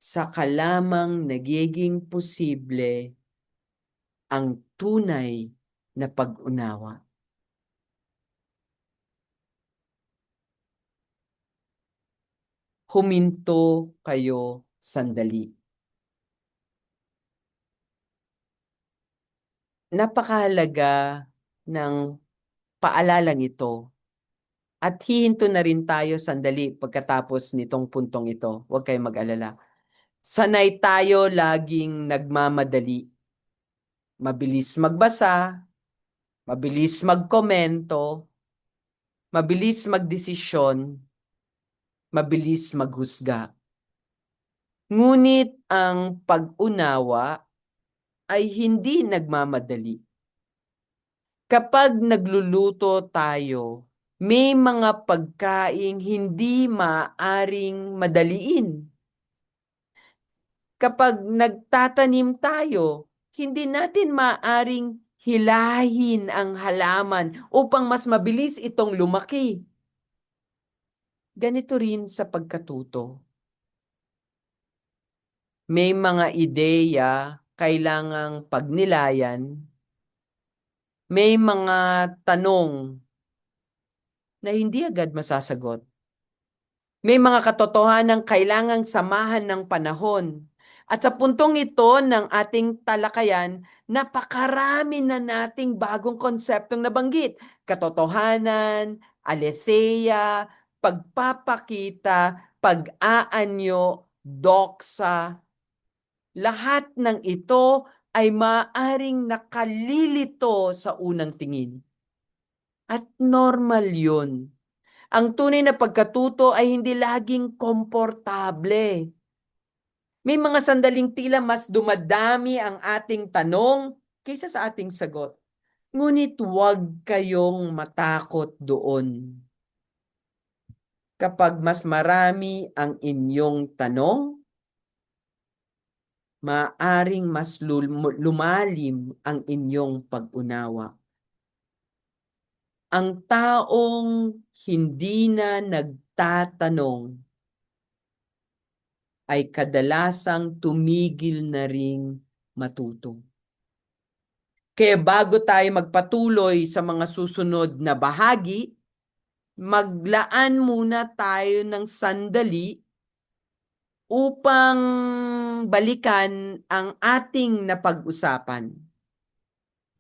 saka lamang nagiging posible ang tunay na pag-unawa. Huminto kayo sandali. Napakahalaga ng paalalang ito. At hihinto na rin tayo sandali pagkatapos nitong puntong ito. Huwag kayong mag-alala. Sanay tayo laging nagmamadali. Mabilis magbasa, mabilis magkomento, mabilis magdesisyon, mabilis maghusga. Ngunit ang pag-unawa ay hindi nagmamadali. Kapag nagluluto tayo, may mga pagkaing hindi maaaring madaliin. Kapag nagtatanim tayo, hindi natin maaaring hilahin ang halaman upang mas mabilis itong lumaki. Ganito rin sa pagkatuto. May mga ideya kailangang pagnilayan. May mga tanong na hindi agad masasagot. May mga katotohanang kailangang samahan ng panahon. At sa puntong ito ng ating talakayan, napakarami na nating bagong konseptong nabanggit. Katotohanan, aletheia, pagpapakita, pag-aanyo, doksa. Lahat ng ito ay maaring nakalilito sa unang tingin. At normal yun. Ang tunay na pagkatuto ay hindi laging komportable. May mga sandaling tila mas dumadami ang ating tanong kaysa sa ating sagot. Ngunit huwag kayong matakot doon. Kapag mas marami ang inyong tanong, maaring mas lumalim ang inyong pag-unawa. Ang taong hindi na nagtatanong ay kadalasang tumigil na ring matuto. Kaya bago tayo magpatuloy sa mga susunod na bahagi, maglaan muna tayo ng sandali upang balikan ang ating napag-usapan.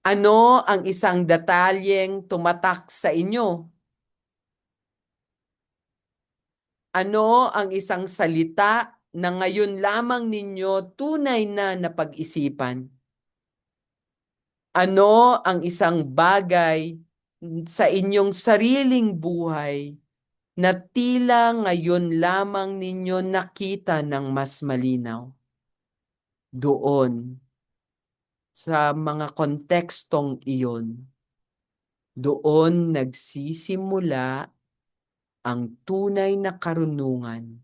Ano ang isang detalyeng tumatak sa inyo? Ano ang isang salita na ngayon lamang ninyo tunay na napag-isipan? Ano ang isang bagay sa inyong sariling buhay na tila ngayon lamang ninyo nakita ng mas malinaw? Doon, sa mga kontekstong iyon, doon nagsisimula ang tunay na karunungan,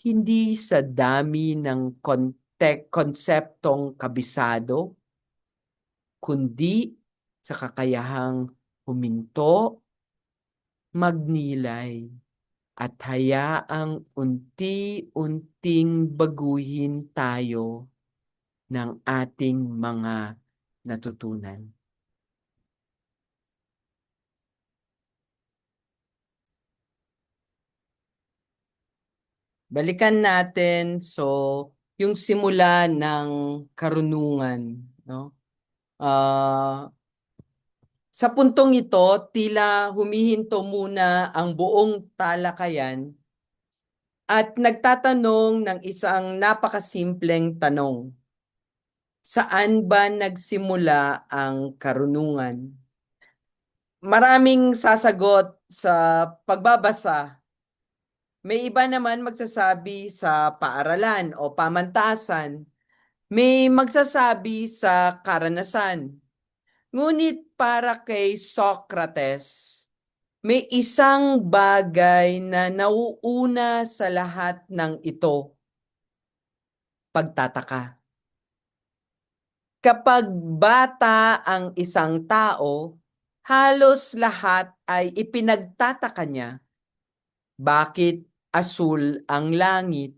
hindi sa dami ng konseptong kabisado, kundi sa kakayahang huminto, magnilay, at hayaang unti-unting baguhin tayo ng ating mga natutunan. Balikan natin yung simula ng karunungan, no? Sa puntong ito, tila humihinto muna ang buong talakayan at nagtatanong ng isang napakasimpleng tanong. Saan ba nagsimula ang karunungan? Maraming sasagot sa pagbabasa. May iba naman magsasabi sa paaralan o pamantasan. May magsasabi sa karanasan. Ngunit para kay Socrates, may isang bagay na nauuna sa lahat ng ito: pagtataka. Kapag bata ang isang tao, halos lahat ay ipinagtataka niya. Bakit asul ang langit?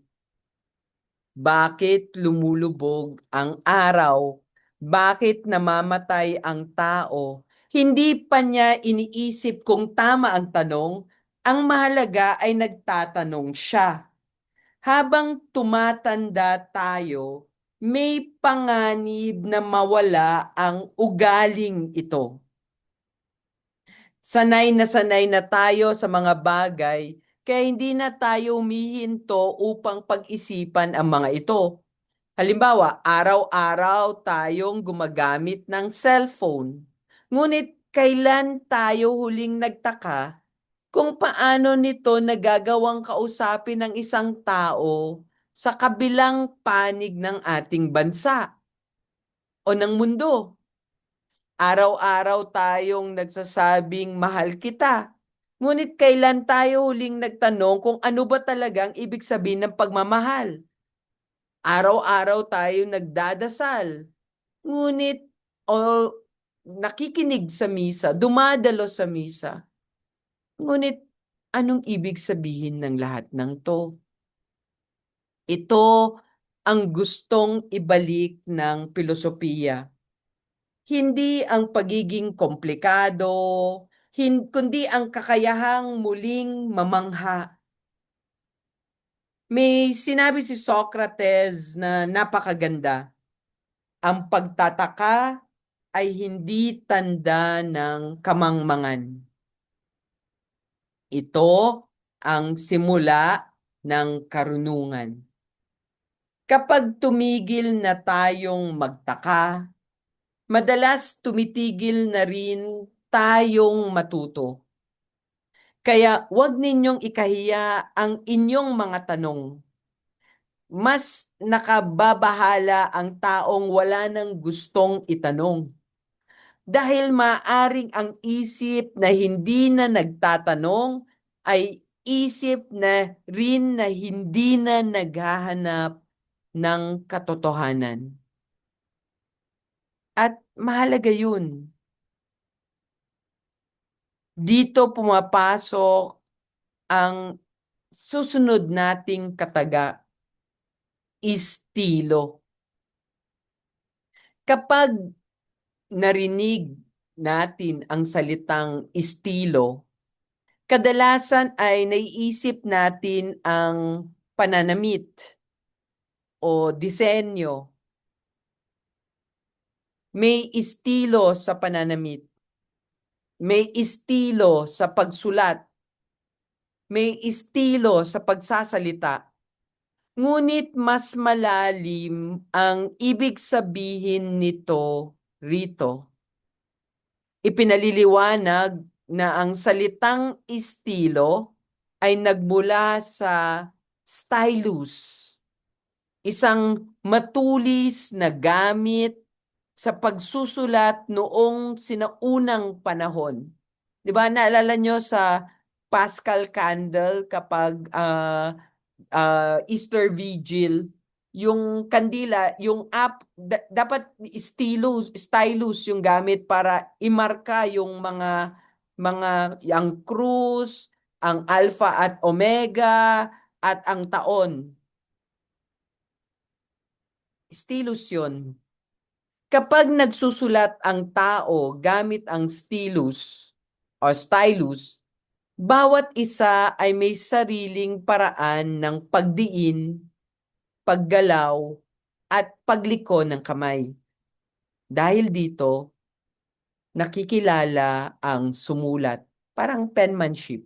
Bakit lumulubog ang araw? Bakit namamatay ang tao? Hindi pa niya iniisip kung tama ang tanong. Ang mahalaga ay nagtatanong siya. Habang tumatanda tayo, may panganib na mawala ang ugaling ito. Sanay na tayo sa mga bagay, kaya hindi na tayo humihinto upang pag-isipan ang mga ito. Halimbawa, araw-araw tayong gumagamit ng cellphone. Ngunit kailan tayo huling nagtaka kung paano nito nagagawang kausapin ng isang tao sa kabilang panig ng ating bansa o ng mundo? Araw-araw tayong nagsasabing mahal kita. Ngunit kailan tayo huling nagtanong kung ano ba talagang ibig sabihin ng pagmamahal? Araw-araw tayo nagdadasal. Ngunit o nakikinig sa misa, dumadalo sa misa. Ngunit anong ibig sabihin ng lahat ng to? Ito ang gustong ibalik ng pilosopiya. Hindi ang pagiging komplikado, kundi ang kakayahang muling mamangha. May sinabi si Socrates na napakaganda. Ang pagtataka ay hindi tanda ng kamangmangan. Ito ang simula ng karunungan. Kapag tumigil na tayong magtaka, madalas tumitigil na rin tayong matuto. Kaya huwag ninyong ikahiya ang inyong mga tanong. Mas nakababahala ang taong wala nang gustong itanong. Dahil maaring ang isip na hindi na nagtatanong ay isip na rin na hindi na naghahanap ng katotohanan. At mahalaga yun. Dito pumapasok ang susunod nating kataga, estilo. Kapag narinig natin ang salitang estilo, kadalasan ay naiisip natin ang pananamit o disenyo. May estilo sa pananamit. May estilo sa pagsulat. May estilo sa pagsasalita. Ngunit mas malalim ang ibig sabihin nito rito. Ipinaliliwanag na ang salitang estilo ay nagmula sa stylus, isang matulis na gamit sa pagsusulat noong sinaunang panahon. 'Di ba naalala nyo sa Paschal Candle kapag Easter Vigil, yung kandila, yung dapat stylus yung gamit para imarka yung ang krus, ang alpha at omega at ang taon. Stylus yun. Kapag nagsusulat ang tao gamit ang stylus, bawat isa ay may sariling paraan ng pagdiin, paggalaw, at pagliko ng kamay. Dahil dito, nakikilala ang sumulat, parang penmanship.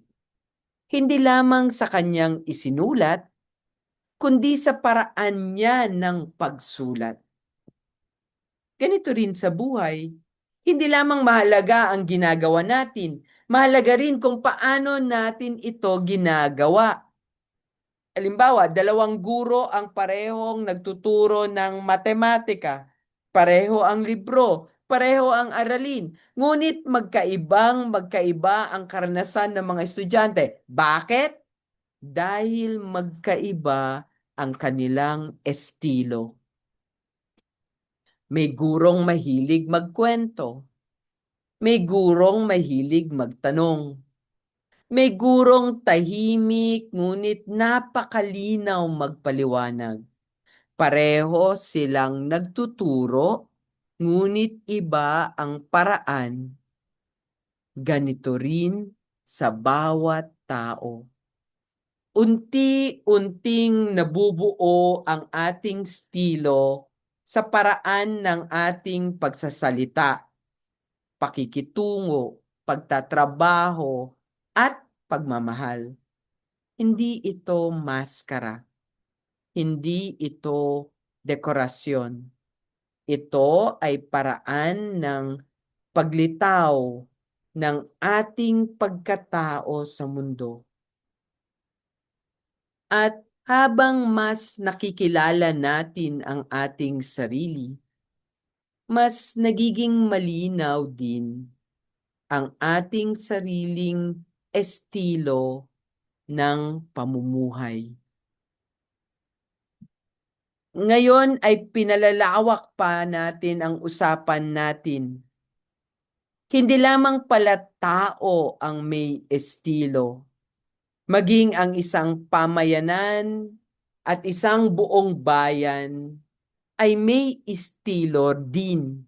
Hindi lamang sa kanyang isinulat, kundi sa paraan niya ng pagsulat. Ganito rin sa buhay. Hindi lamang mahalaga ang ginagawa natin, mahalaga rin kung paano natin ito ginagawa. Halimbawa, dalawang guro ang parehong nagtuturo ng matematika. Pareho ang libro, pareho ang aralin. Ngunit magkaiba ang karanasan ng mga estudyante. Bakit? Dahil magkaiba ang kanilang estilo. May gurong mahilig magkwento. May gurong mahilig magtanong. May gurong tahimik ngunit napakalinaw magpaliwanag. Pareho silang nagtuturo, ngunit iba ang paraan. Ganito rin sa bawat tao. Unti-unting nabubuo ang ating estilo sa paraan ng ating pagsasalita, pakikitungo, pagtatrabaho, at pagmamahal. Hindi ito maskara. Hindi ito dekorasyon. Ito ay paraan ng paglitaw ng ating pagkatao sa mundo. At habang mas nakikilala natin ang ating sarili, mas nagiging malinaw din ang ating sariling estilo ng pamumuhay. Ngayon ay pinalalawak pa natin ang usapan natin. Hindi lamang pala tao ang may estilo, maging ang isang pamayanan at isang buong bayan ay may estilo din.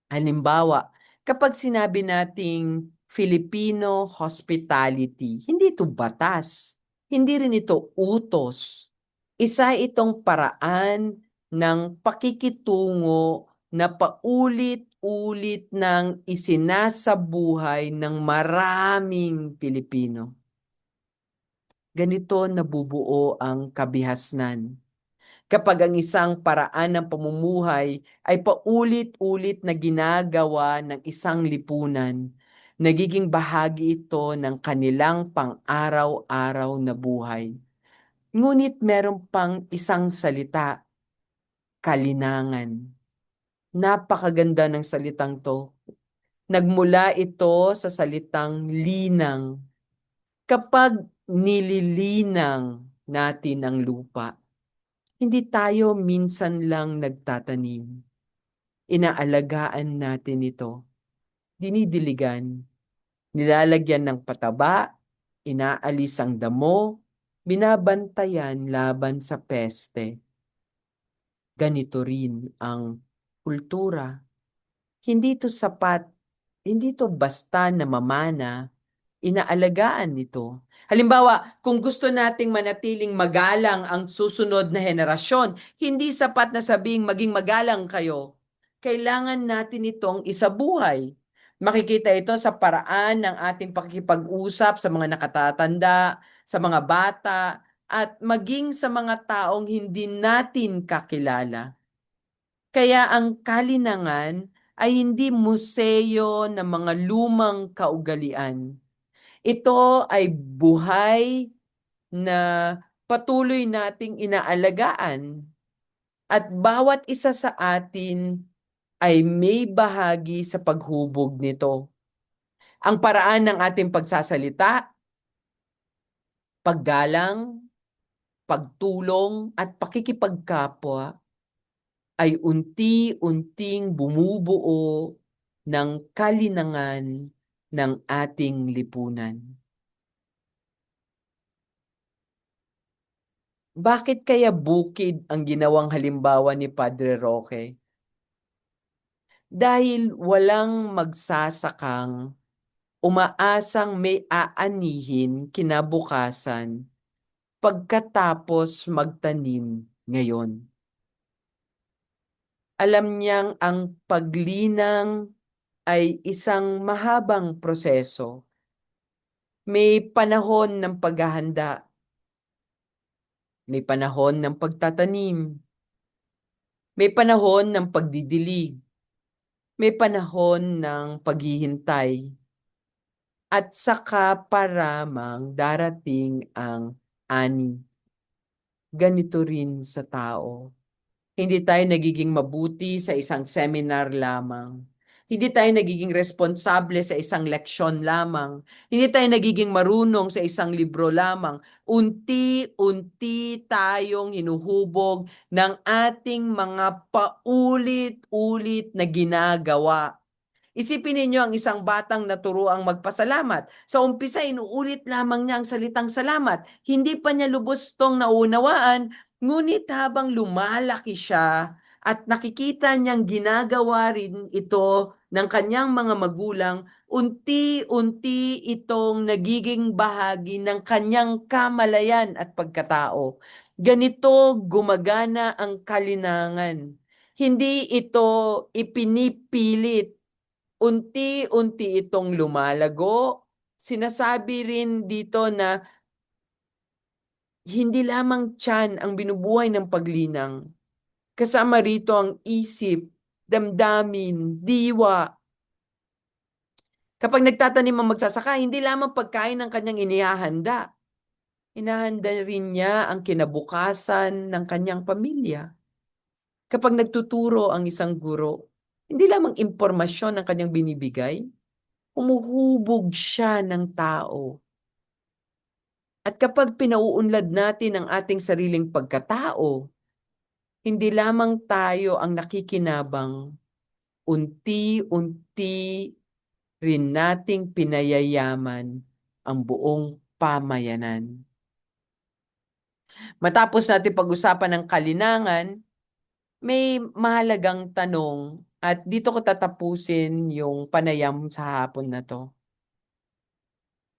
Halimbawa, kapag sinabi nating Filipino hospitality, hindi ito batas, hindi rin ito utos. Isa itong paraan ng pakikitungo na paulit-ulit ng isinasabuhay ng maraming Pilipino. Ganito nabubuo ang kabihasnan. Kapag ang isang paraan ng pamumuhay ay paulit-ulit na ginagawa ng isang lipunan, nagiging bahagi ito ng kanilang pang-araw-araw na buhay. Ngunit meron pang isang salita, kalinangan. Napakaganda ng salitang to. Nagmula ito sa salitang linang. Kapag nililinang natin ang lupa, hindi tayo minsan lang nagtatanim. Inaalagaan natin ito, dinidiligan, nilalagyan ng pataba, inaalis ang damo, binabantayan laban sa peste. Ganito rin ang kultura. Hindi ito sapat, hindi ito basta namamana, inaalagaan nito. Halimbawa, kung gusto nating manatiling magalang ang susunod na henerasyon, hindi sapat na sabing maging magalang kayo. Kailangan natin itong isabuhay. Makikita ito sa paraan ng ating pakikipag-usap sa mga nakatatanda, sa mga bata, at maging sa mga taong hindi natin kakilala. Kaya ang kalinangan ay hindi museo ng mga lumang kaugalian. Ito ay buhay na patuloy nating inaalagaan at bawat isa sa atin ay may bahagi sa paghubog nito. Ang paraan ng ating pagsasalita, paggalang, pagtulong at pakikipagkapwa ay unti-unting bumubuo ng kalinangan ng ating lipunan. Bakit kaya bukid ang ginawang halimbawa ni Padre Roque? Dahil walang magsasakang umaasang may aanihin kinabukasan pagkatapos magtanim ngayon. Alam niyang ang paglinang ay isang mahabang proseso. May panahon ng paghahanda, may panahon ng pagtatanim, may panahon ng pagdidilig, may panahon ng paghihintay, at saka paramang darating ang ani. Ganito rin sa tao. Hindi tayo nagiging mabuti sa isang seminar lamang. Hindi tayo nagiging responsable sa isang leksyon lamang. Hindi tayo nagiging marunong sa isang libro lamang. Unti-unti tayong hinuhubog ng ating mga paulit-ulit na ginagawa. Isipin ninyo ang isang batang naturuang magpasalamat. Sa umpisa, inuulit lamang niya ang salitang salamat. Hindi pa niya lubos tong naunawaan, ngunit habang lumalaki siya at nakikita niyang ginagawa rin ito ng kanyang mga magulang, unti-unti itong nagiging bahagi ng kanyang kamalayan at pagkatao. Ganito gumagana ang kalinangan. Hindi ito ipinipilit, unti-unti itong lumalago. Sinasabi rin dito na hindi lamang tiyan ang binubuhay ng paglinang. Kasama rito ang isip, damdamin, diwa. Kapag nagtatanim ang magsasaka, hindi lamang pagkain ang kanyang inihahanda. Inahanda rin niya ang kinabukasan ng kanyang pamilya. Kapag nagtuturo ang isang guro, hindi lamang impormasyon ang kanyang binibigay, humuhubog siya ng tao. At kapag pinauunlad natin ang ating sariling pagkatao, hindi lamang tayo ang nakikinabang, unti-unti rin nating pinayayaman ang buong pamayanan. Matapos natin pag-usapan ng kalinangan, may mahalagang tanong at dito ko tatapusin yung panayam sa hapon na to.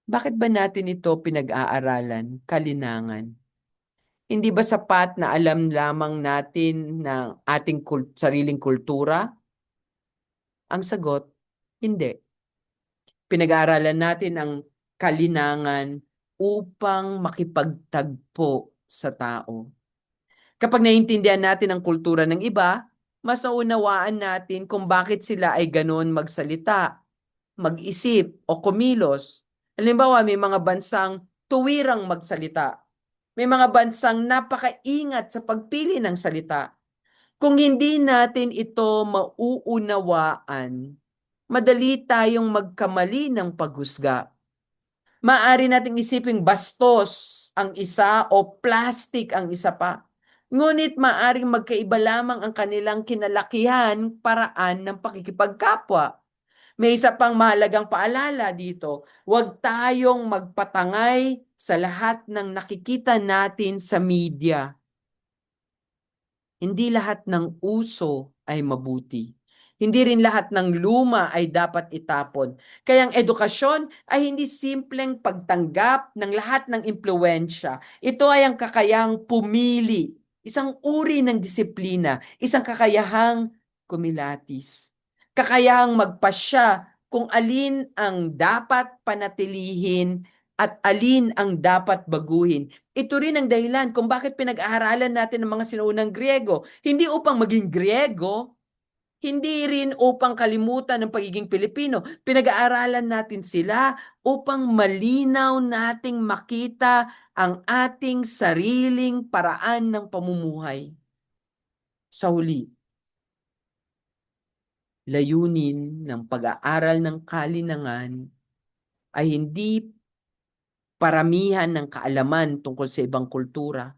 Bakit ba natin ito pinag-aaralan, kalinangan? Hindi ba sapat na alam lamang natin ng ating sariling kultura? Ang sagot, hindi. Pinag-aaralan natin ang kalinangan upang makipagtagpo sa tao. Kapag naiintindihan natin ang kultura ng iba, mas naunawaan natin kung bakit sila ay ganoon magsalita, mag-isip o kumilos. Halimbawa, may mga bansang tuwirang magsalita. May mga bansang napakaingat sa pagpili ng salita. Kung hindi natin ito mauunawaan, madali tayong magkamali ng paghusga. Maaari nating isiping bastos ang isa o plastic ang isa pa. Ngunit maaring magkaiba lamang ang kanilang kinalakihan paraan ng pakikipagkapwa. May isa pang mahalagang paalala dito, huwag tayong magpatangay sa lahat ng nakikita natin sa media. Hindi lahat ng uso ay mabuti. Hindi rin lahat ng luma ay dapat itapon. Kaya ang edukasyon ay hindi simpleng pagtanggap ng lahat ng impluwensya. Ito ay ang kakayahang pumili, isang uri ng disiplina, isang kakayahang kumilatis. Kakayahang magpasya kung alin ang dapat panatilihin at alin ang dapat baguhin. Ito rin ang dahilan kung bakit pinag-aaralan natin ang mga sinuunang Griego. Hindi upang maging Griego, hindi rin upang kalimutan ang pagiging Pilipino. Pinag-aaralan natin sila upang malinaw nating makita ang ating sariling paraan ng pamumuhay. Sa huli, layunin ng pag-aaral ng kalinangan ay hindi paramihan ng kaalaman tungkol sa ibang kultura.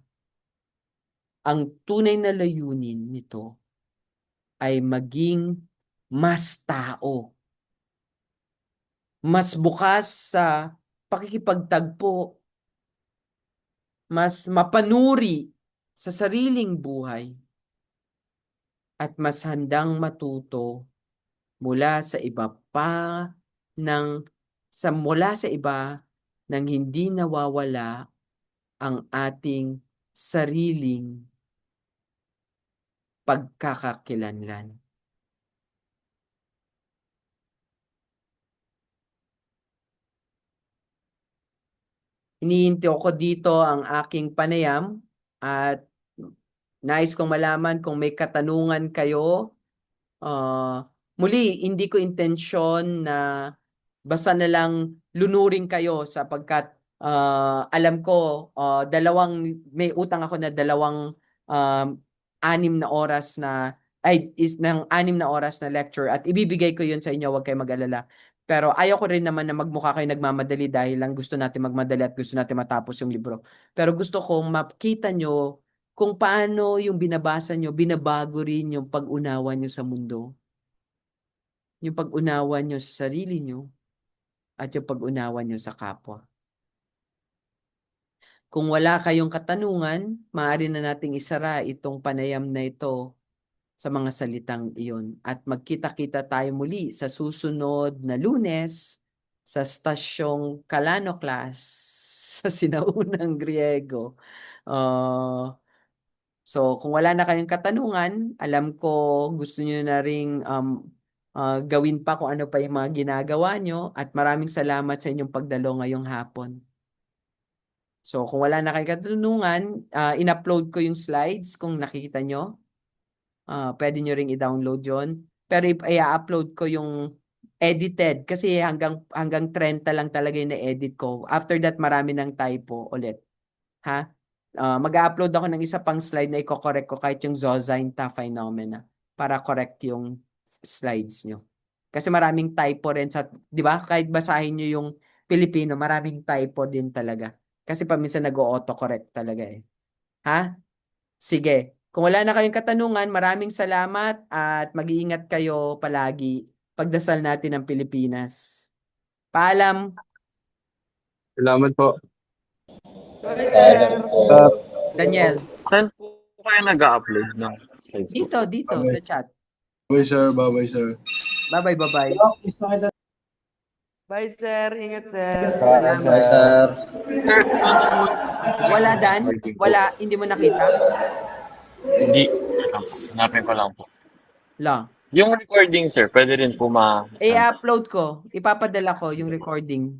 Ang tunay na layunin nito ay maging mas tao, mas bukas sa pakikipagtagpo, mas mapanuri sa sariling buhay, at mas handang matuto mula sa iba pa mula sa iba nang hindi nawawala ang ating sariling pagkakakilanlan. Inihinto ko dito ang aking panayam at nais kong malaman kung may katanungan kayo. Muli, hindi ko intensyon na basta na lang lunurin kayo sapagkat alam ko may utang ako na dalawang 6 na oras ng 6 na oras na lecture at ibibigay ko yun sa inyo, huwag kayo mag-alala. Pero ayaw ko rin naman na magmukha kayo nagmamadali dahil lang gusto natin magmadali at gusto natin matapos yung libro. Pero gusto kong makita nyo kung paano yung binabasa nyo, binabago rin yung pag-unawa nyo sa mundo. Yung pag-unawa nyo sa sarili nyo at yung pag-unawa nyo sa kapwa. Kung wala kayong katanungan, maaari na nating isara itong panayam na ito sa mga salitang iyon. At magkita-kita tayo muli sa susunod na Lunes sa stasyong Kalano class sa sinaunang Griego. So kung wala na kayong katanungan, alam ko gusto niyo na ring gawin pa kung ano pa yung mga ginagawa nyo at maraming salamat sa inyong pagdalo ngayong hapon. So kung wala na kayong katanungan, in-upload ko yung slides kung nakikita nyo. Pwede nyo ring i-download yon. Pero i-upload ko yung edited kasi hanggang 30 lang talaga yung na-edit ko. After that, marami ng typo ulit. Ha? Mag-upload ako ng isa pang slide na i-correct ko kahit yung Zozine phenomena para correct yung slides nyo. Kasi maraming typo rin sa, di ba? Kahit basahin nyo yung Pilipino, maraming typo din talaga. Kasi paminsan nag-auto-correct talaga eh. Ha? Sige. Kung wala na kayong katanungan, maraming salamat at mag-iingat kayo palagi. Pagdasal natin ang Pilipinas. Paalam. Salamat po. Bye, sir. Daniel. Saan po kayo nag-upload ng slides po? Dito, sa chat. Bye, sir. Bye-bye, sir. Bye-bye, bye-bye. Bye, sir. Ingat, sir. Bye, Salamat. sir. Sir, Wala, Dan? Wala? Hindi mo nakita? hindi. Wait lang po. Hanapin ko lang po. La. Yung recording, sir, pwede rin po I-upload ko. Ipapadala ko yung recording.